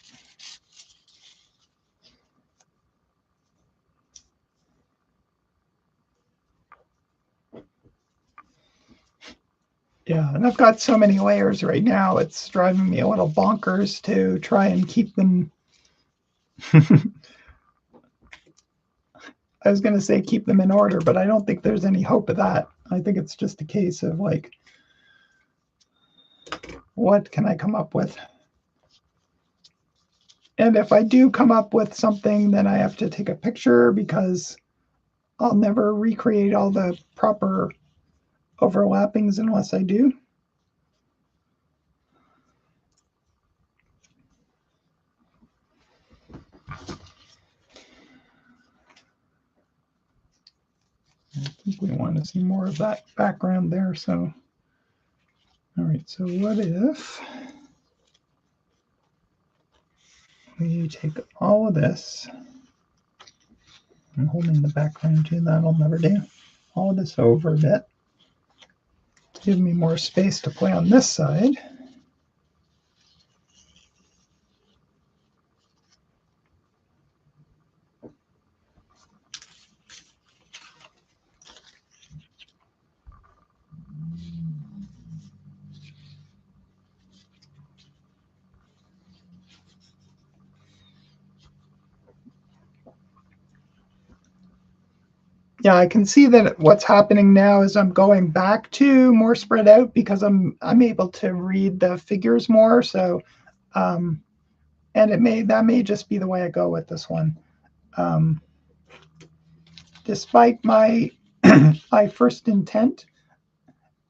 Yeah, and I've got so many layers right now, it's driving me a little bonkers to try and keep them. I was going to say keep them in order, but I don't think there's any hope of that. I think it's just a case of like, what can I come up with? And if I do come up with something, then I have to take a picture because I'll never recreate all the proper overlappings unless I do. I think we want to see more of that background there. So, all right, so what if we take all of this, I'm holding the background too, that'll never do, all of this over a bit, give me more space to play on this side. Yeah, I can see that what's happening now is I'm going back to more spread out because I'm able to read the figures more. So, and that may just be the way I go with this one. Um, despite my my first intent,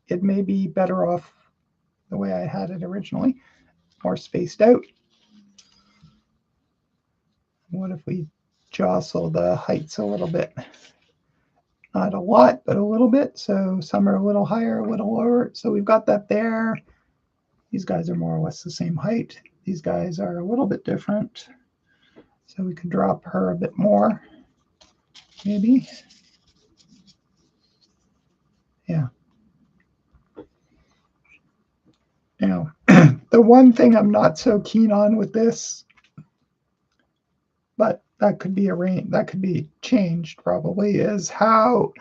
it may be better off the way I had it originally, more spaced out. What if we jostle the heights a little bit? Not a lot, but a little bit. So some are a little higher, a little lower. So we've got that there. These guys are more or less the same height. These guys are a little bit different. So we could drop her a bit more, maybe. Yeah. Now, the one thing I'm not so keen on with this, but that could be arranged, that could be changed probably, is how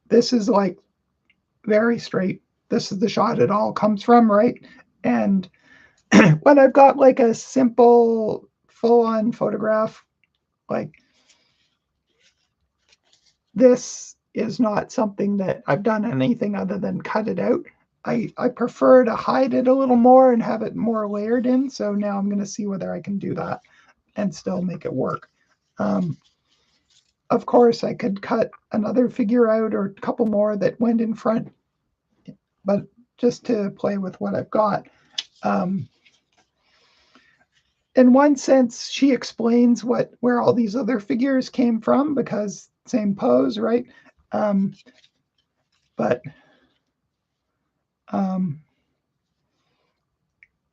this is like very straight. This is the shot it all comes from, right? And when I've got like a simple full-on photograph, like this is not something that I've done anything other than cut it out. I prefer to hide it a little more and have it more layered in. So now I'm going to see whether I can do that and still make it work. Of course, I could cut another figure out or a couple more that went in front, but just to play with what I've got. In one sense, she explains where all these other figures came from because same pose, right? But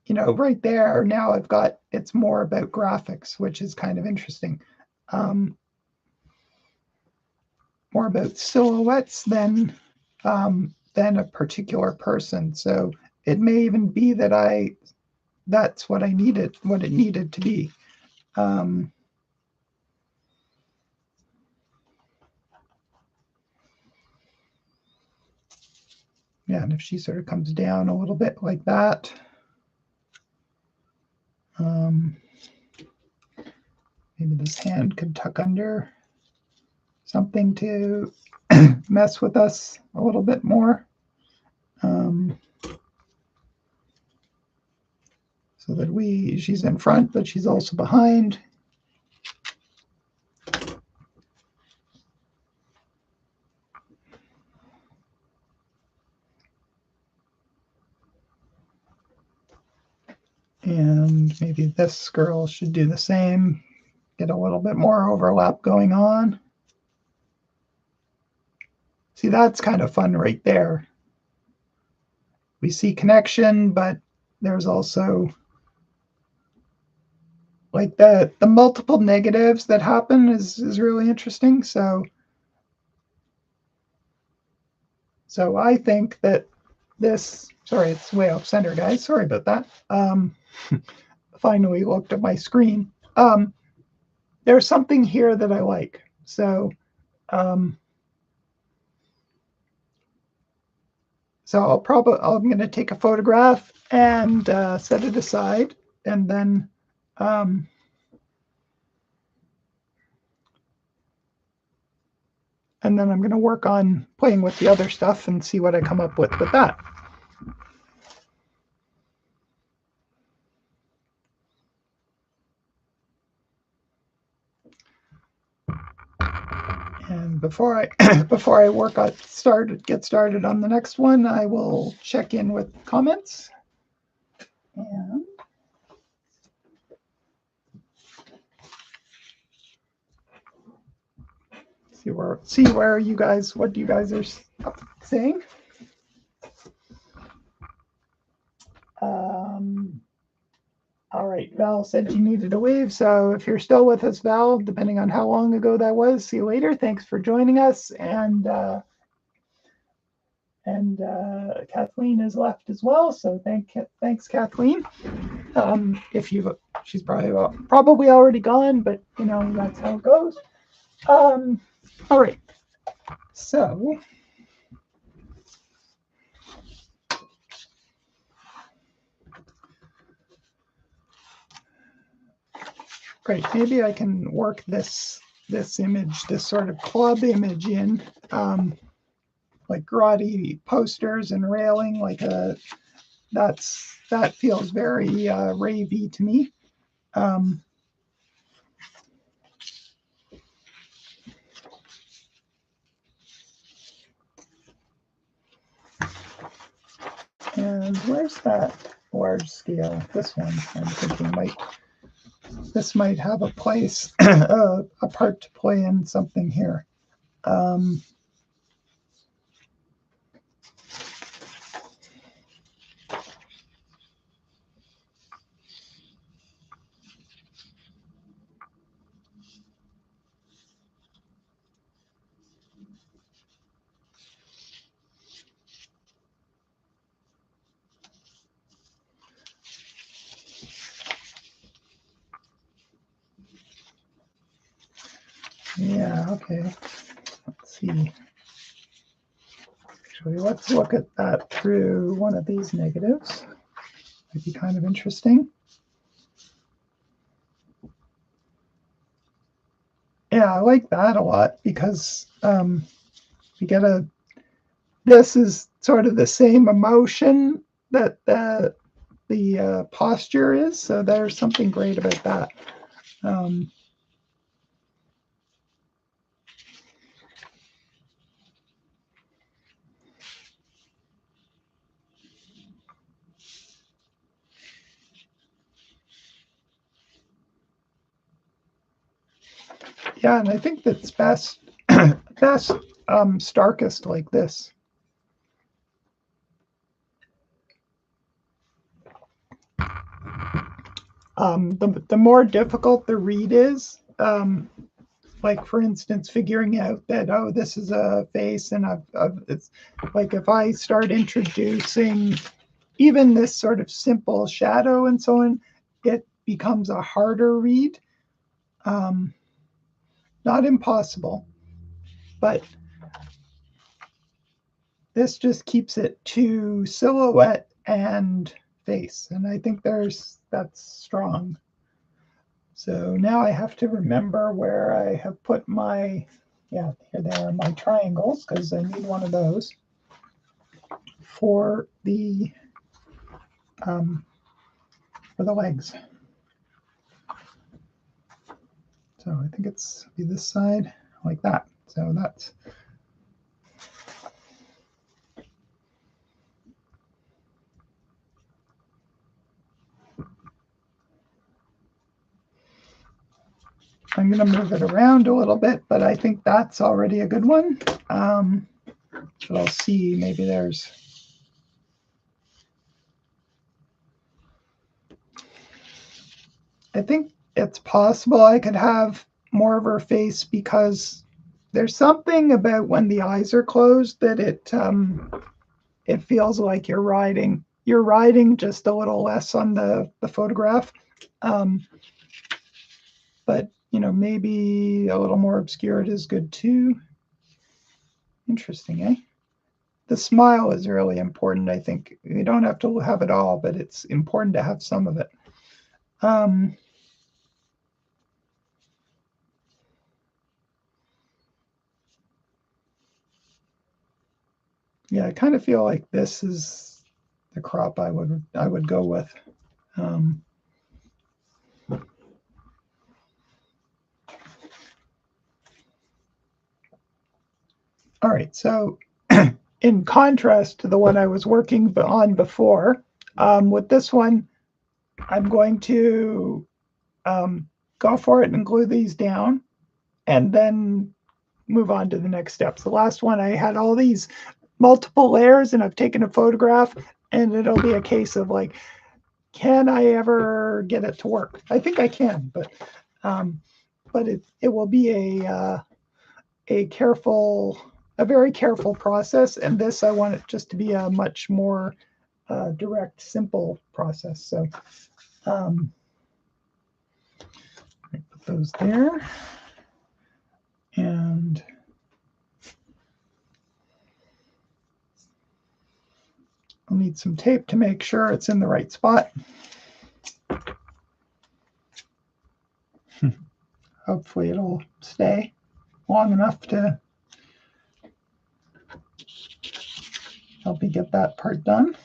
you know, right there now I've got it's more about graphics, which is kind of interesting. More about silhouettes than a particular person. So it may even be that that's what I needed, what it needed to be. Yeah, and if she sort of comes down a little bit like that, maybe this hand could tuck under something to mess with us a little bit more. So that she's in front, but she's also behind. And maybe this girl should do the same, get a little bit more overlap going on. See, that's kind of fun right there. We see connection, but there's also like the multiple negatives that happen is really interesting. So I think that this, sorry, it's way off center, guys. Sorry about that. Finally looked at my screen. There's something here that I like. So I'm going to take a photograph and set it aside, and then I'm going to work on playing with the other stuff and see what I come up with that. And before I get started on the next one, I will check in with comments and see where you guys, what you guys are saying. All right, Val said you needed a wave, so if you're still with us, Val, depending on how long ago that was, see you later. Thanks for joining us, and Kathleen has left as well, so thanks, Kathleen. She's probably already gone, but you know that's how it goes. All right, so. Great, maybe I can work this image, this sort of club image in, like grotty posters and railing, like that feels very ravey to me. And where's that large scale? This one, I'm thinking this might have a place, a part to play in something here. Yeah, okay. Let's see. Actually, let's look at that through one of these negatives. Might be kind of interesting. Yeah, I like that a lot because you get this is sort of the same emotion that the posture is, so there's something great about that. Yeah, and I think that's best starkest like this. The more difficult the read is, like for instance, figuring out that, oh, this is a face, and it's like if I start introducing even this sort of simple shadow and so on, it becomes a harder read. Not impossible, but this just keeps it to silhouette and face. And I think that's strong. So now I have to remember where I have put my, yeah, here they are, my triangles, because I need one of those for the legs. So I think it's be this side like that. So that's. I'm going to move it around a little bit, but I think that's already a good one. But I'll see, maybe there's. I think it's possible I could have more of her face because there's something about when the eyes are closed that it feels like you're riding just a little less on the photograph. But maybe a little more obscured is good too. Interesting, eh? The smile is really important, I think. You don't have to have it all, but it's important to have some of it. Yeah, I kind of feel like this is the crop I would go with. All right, so in contrast to the one I was working on before, with this one, I'm going to go for it and glue these down and then move on to the next steps. The last one, I had all these multiple layers and I've taken a photograph and it'll be a case of like, can I ever get it to work? I think I can, but it will be a very careful process. And this, I want it just to be a much more direct, simple process. So I put those there. And I'll need some tape to make sure it's in the right spot. Hopefully it'll stay long enough to help me get that part done.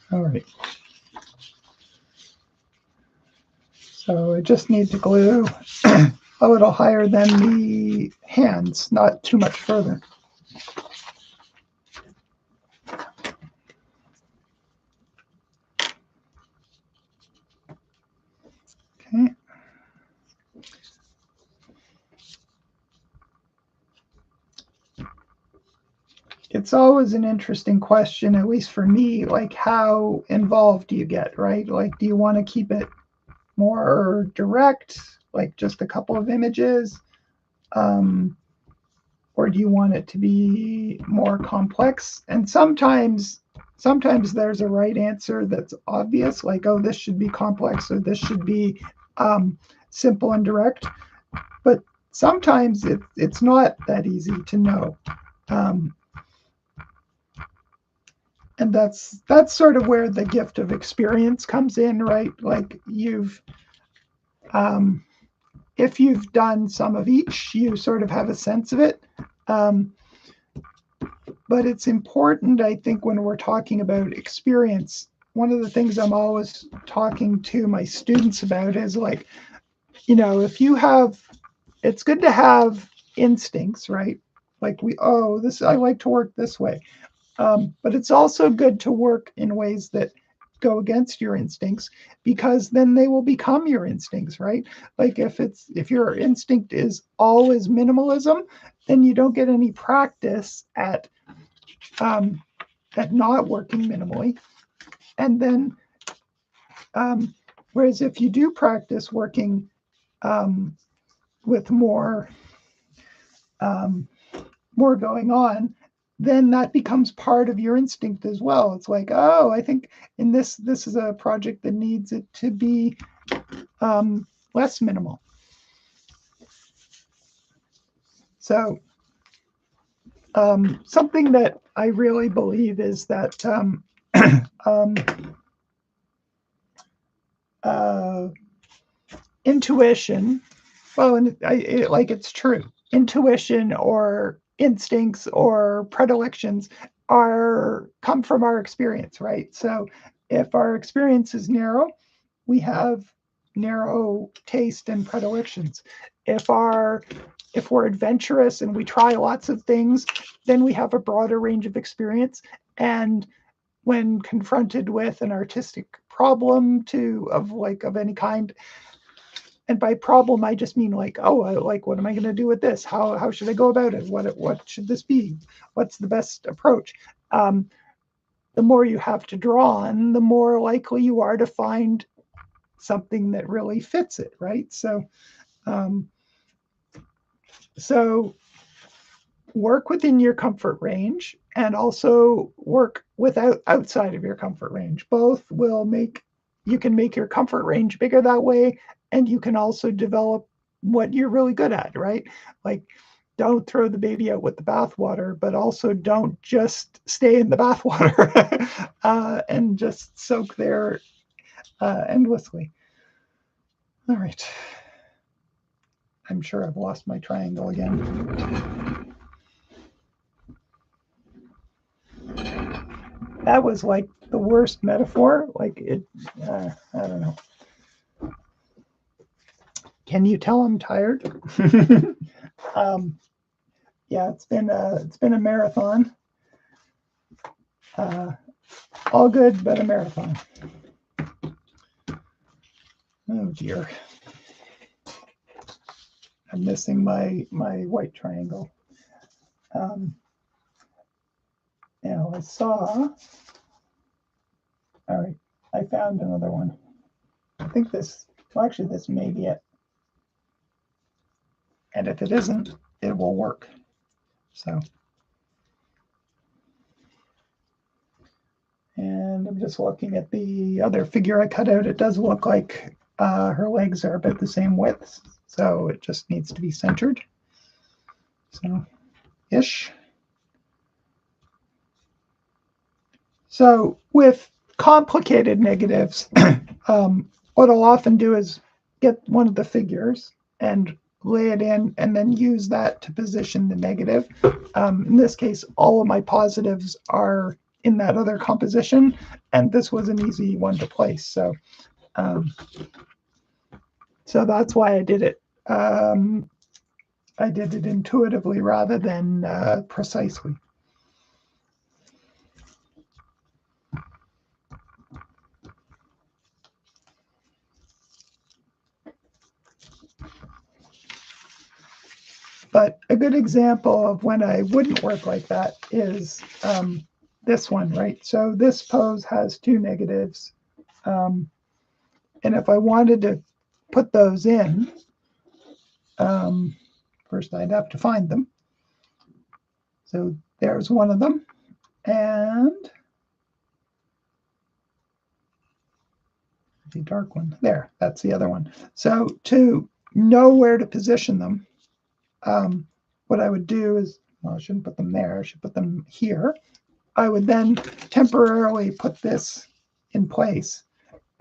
All right. So I just need to glue a little higher than the hands, not too much further. Okay. It's always an interesting question, at least for me, like how involved do you get, right? Like, do you want to keep it more direct, like just a couple of images? Or do you want it to be more complex? And sometimes there's a right answer that's obvious, like, oh, this should be complex or this should be simple and direct. But sometimes it's not that easy to know. And that's sort of where the gift of experience comes in, right? Like if you've done some of each, you sort of have a sense of it. But it's important, I think, when we're talking about experience, one of the things I'm always talking to my students about is like, if you have, it's good to have instincts, right? Like I like to work this way. But it's also good to work in ways that go against your instincts, because then they will become your instincts, right? Like if your instinct is always minimalism, then you don't get any practice at not working minimally. And then Whereas if you do practice working with more going on, then that becomes part of your instinct as well. It's like, oh, I think in this is a project that needs it to be less minimal. So something that I really believe is that intuition, well, and it's true. Intuition or instincts or predilections come from our experience, right? So if our experience is narrow, we have narrow taste and predilections. If we're adventurous and we try lots of things, then we have a broader range of experience. And when confronted with an artistic problem of any kind, and by problem I just mean what am I going to do with this? How should I go about it? What should this be? What's the best approach? The more you have to draw on, the more likely you are to find something that really fits it, right? So work within your comfort range and also work outside of your comfort range. Both you can make your comfort range bigger that way, and you can also develop what you're really good at, right? Like, don't throw the baby out with the bathwater, but also don't just stay in the bathwater and just soak there endlessly. All right. I'm sure I've lost my triangle again. That was like the worst metaphor. I don't know. Can you tell I'm tired? Yeah, it's been a marathon. All good, but a marathon. Oh dear. I'm missing my white triangle. Now I saw. All right, I found another one. I think this may be it. And if it isn't, it will work. So, and I'm just looking at the other figure I cut out. It does look like her legs are about the same width, so it just needs to be centered. So, ish. So with complicated negatives, what I'll often do is get one of the figures and lay it in and then use that to position the negative. In this case, all of my positives are in that other composition, and this was an easy one to place. So that's why I did it. I did it intuitively rather than precisely. But a good example of when I wouldn't work like that is this one, right? So this pose has two negatives. And if I wanted to put those in, first I'd have to find them. So there's one of them. And the dark one, there, that's the other one. So to know where to position them, what I would do is, well, I shouldn't put them there, I should put them here. I would then temporarily put this in place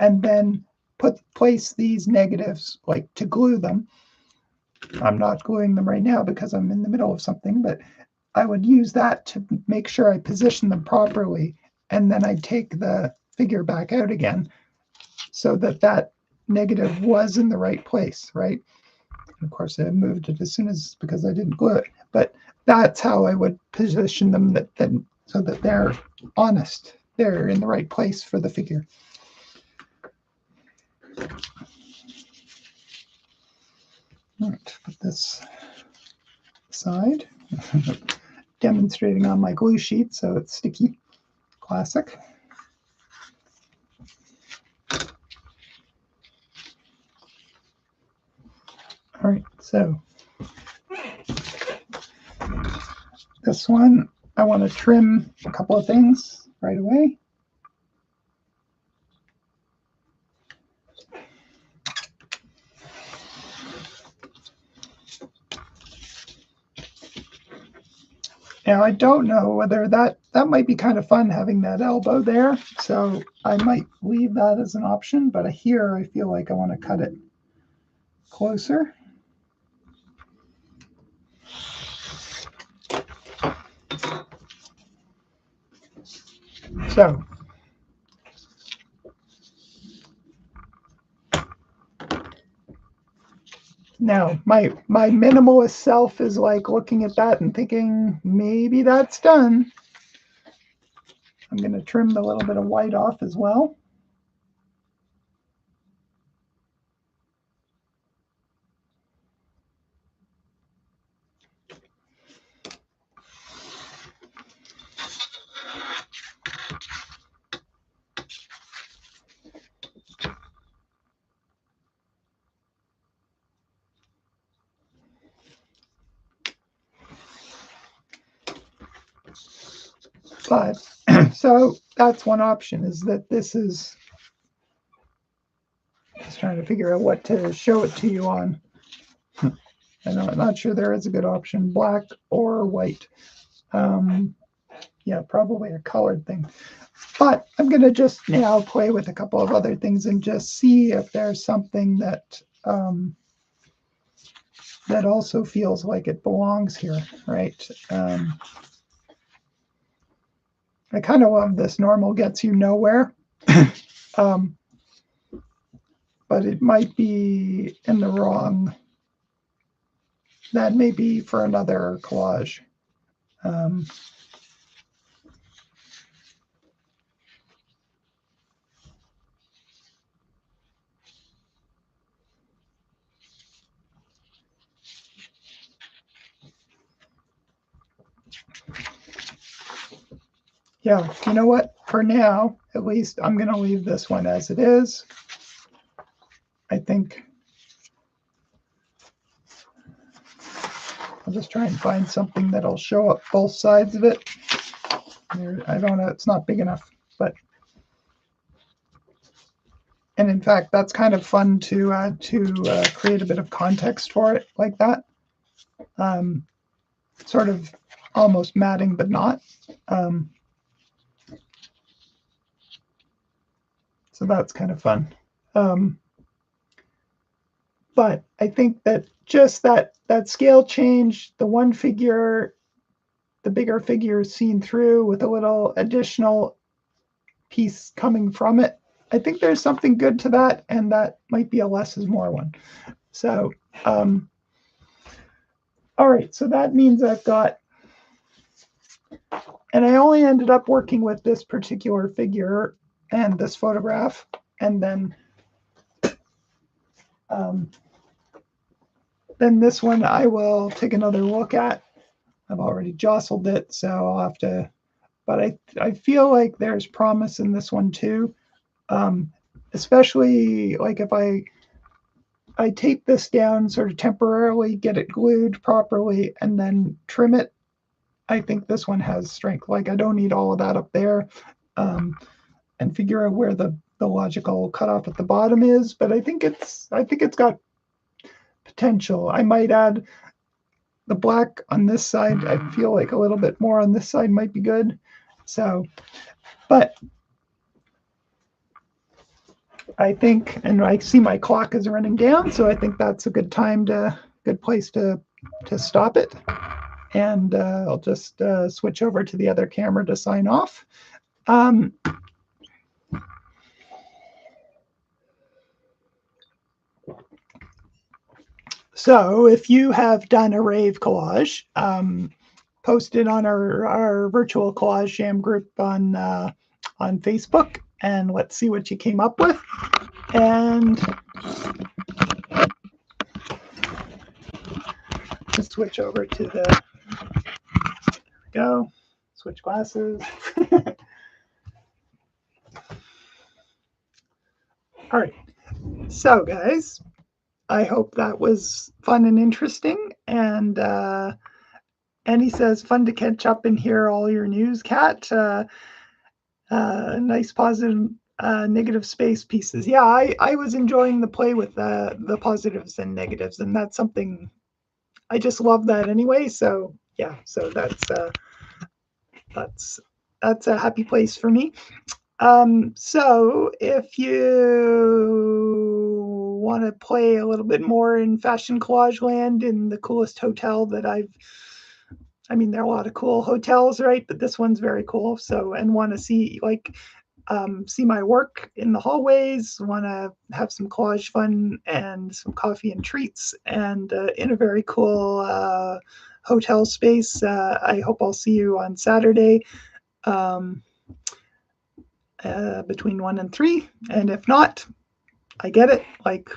and then place these negatives, like to glue them. I'm not gluing them right now because I'm in the middle of something, but I would use that to make sure I position them properly, and then I'd take the figure back out again so that negative was in the right place, right? Of course, I moved it as soon as, because I didn't glue it. But that's how I would position them so that they're honest. They're in the right place for the figure. All right, put this aside. Demonstrating on my glue sheet, so it's sticky. Classic. So this one, I want to trim a couple of things right away. Now, I don't know whether that might be kind of fun having that elbow there. So I might leave that as an option, but here I feel like I want to cut it closer. So now my minimalist self is like looking at that and thinking, maybe that's done. I'm going to trim the little bit of white off as well. But so that's one option, is that this is just trying to figure out what to show it to you on. And I'm not sure there is a good option, black or white. Yeah, probably a colored thing. But I'm going to just now play with a couple of other things and just see if there's something that that also feels like it belongs here, right? I kind of love this normal gets you nowhere. But it might be in the wrong. That may be for another collage. Yeah, you know what? For now, at least, I'm going to leave this one as it is. I think I'll just try and find something that'll show up both sides of it. I don't know, it's not big enough, but, and in fact, that's kind of fun to create a bit of context for it like that. Sort of almost matting, but not. So that's kind of fun. But I think that just that scale change, the one figure, the bigger figure seen through with a little additional piece coming from it, I think there's something good to that, and that might be a less is more one. So, all right, so that means I've got, and I only ended up working with this particular figure and this photograph, and then this one I will take another look at. I've already jostled it, so I'll have to, but I feel like there's promise in this one too. Especially like if I tape this down sort of temporarily, get it glued properly, and then trim it, I think this one has strength. Like I don't need all of that up there, and figure out where the logical cutoff at the bottom is. But I think it's got potential. I might add the black on this side. I feel like a little bit more on this side might be good. So, but I think, and I see my clock is running down, so I think that's a good place to stop it. And I'll just switch over to the other camera to sign off. So if you have done a Rave collage, post it on our Virtual Collage Jam group on Facebook, and let's see what you came up with. And just switch over to the, there we go, switch glasses. All right, so guys, I hope that was fun and interesting. And he says, fun to catch up and hear all your news, Kat. Nice positive negative space pieces. Yeah, I was enjoying the play with the positives and negatives, and that's something I just love that anyway. So yeah, so that's that's a happy place for me. So if you want to play a little bit more in Fashion Collage Land in the coolest hotel that I mean, there are a lot of cool hotels, right? But this one's very cool. So, and want to see see my work in the hallways, want to have some collage fun and some coffee and treats, and in a very cool hotel space. I hope I'll see you on Saturday. Um, Between 1 and 3. And if not, I get it. Like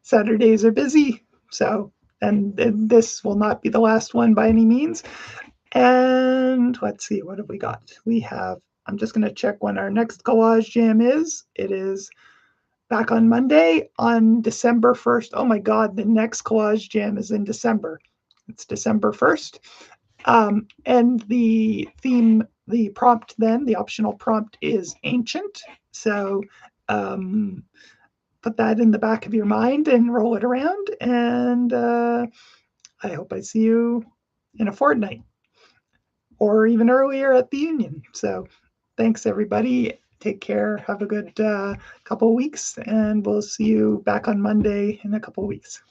Saturdays are busy. So, and this will not be the last one by any means. And let's see, what have we got? We have, I'm just going to check when our next collage jam is. It is back on Monday on December 1st. Oh my God, the next collage jam is in December. It's December 1st. And the theme, the prompt then, the optional prompt is ancient. So put that in the back of your mind and roll it around. And I hope I see you in a fortnight or even earlier at the Union. So thanks, everybody. Take care. Have a good couple of weeks. And we'll see you back on Monday in a couple of weeks.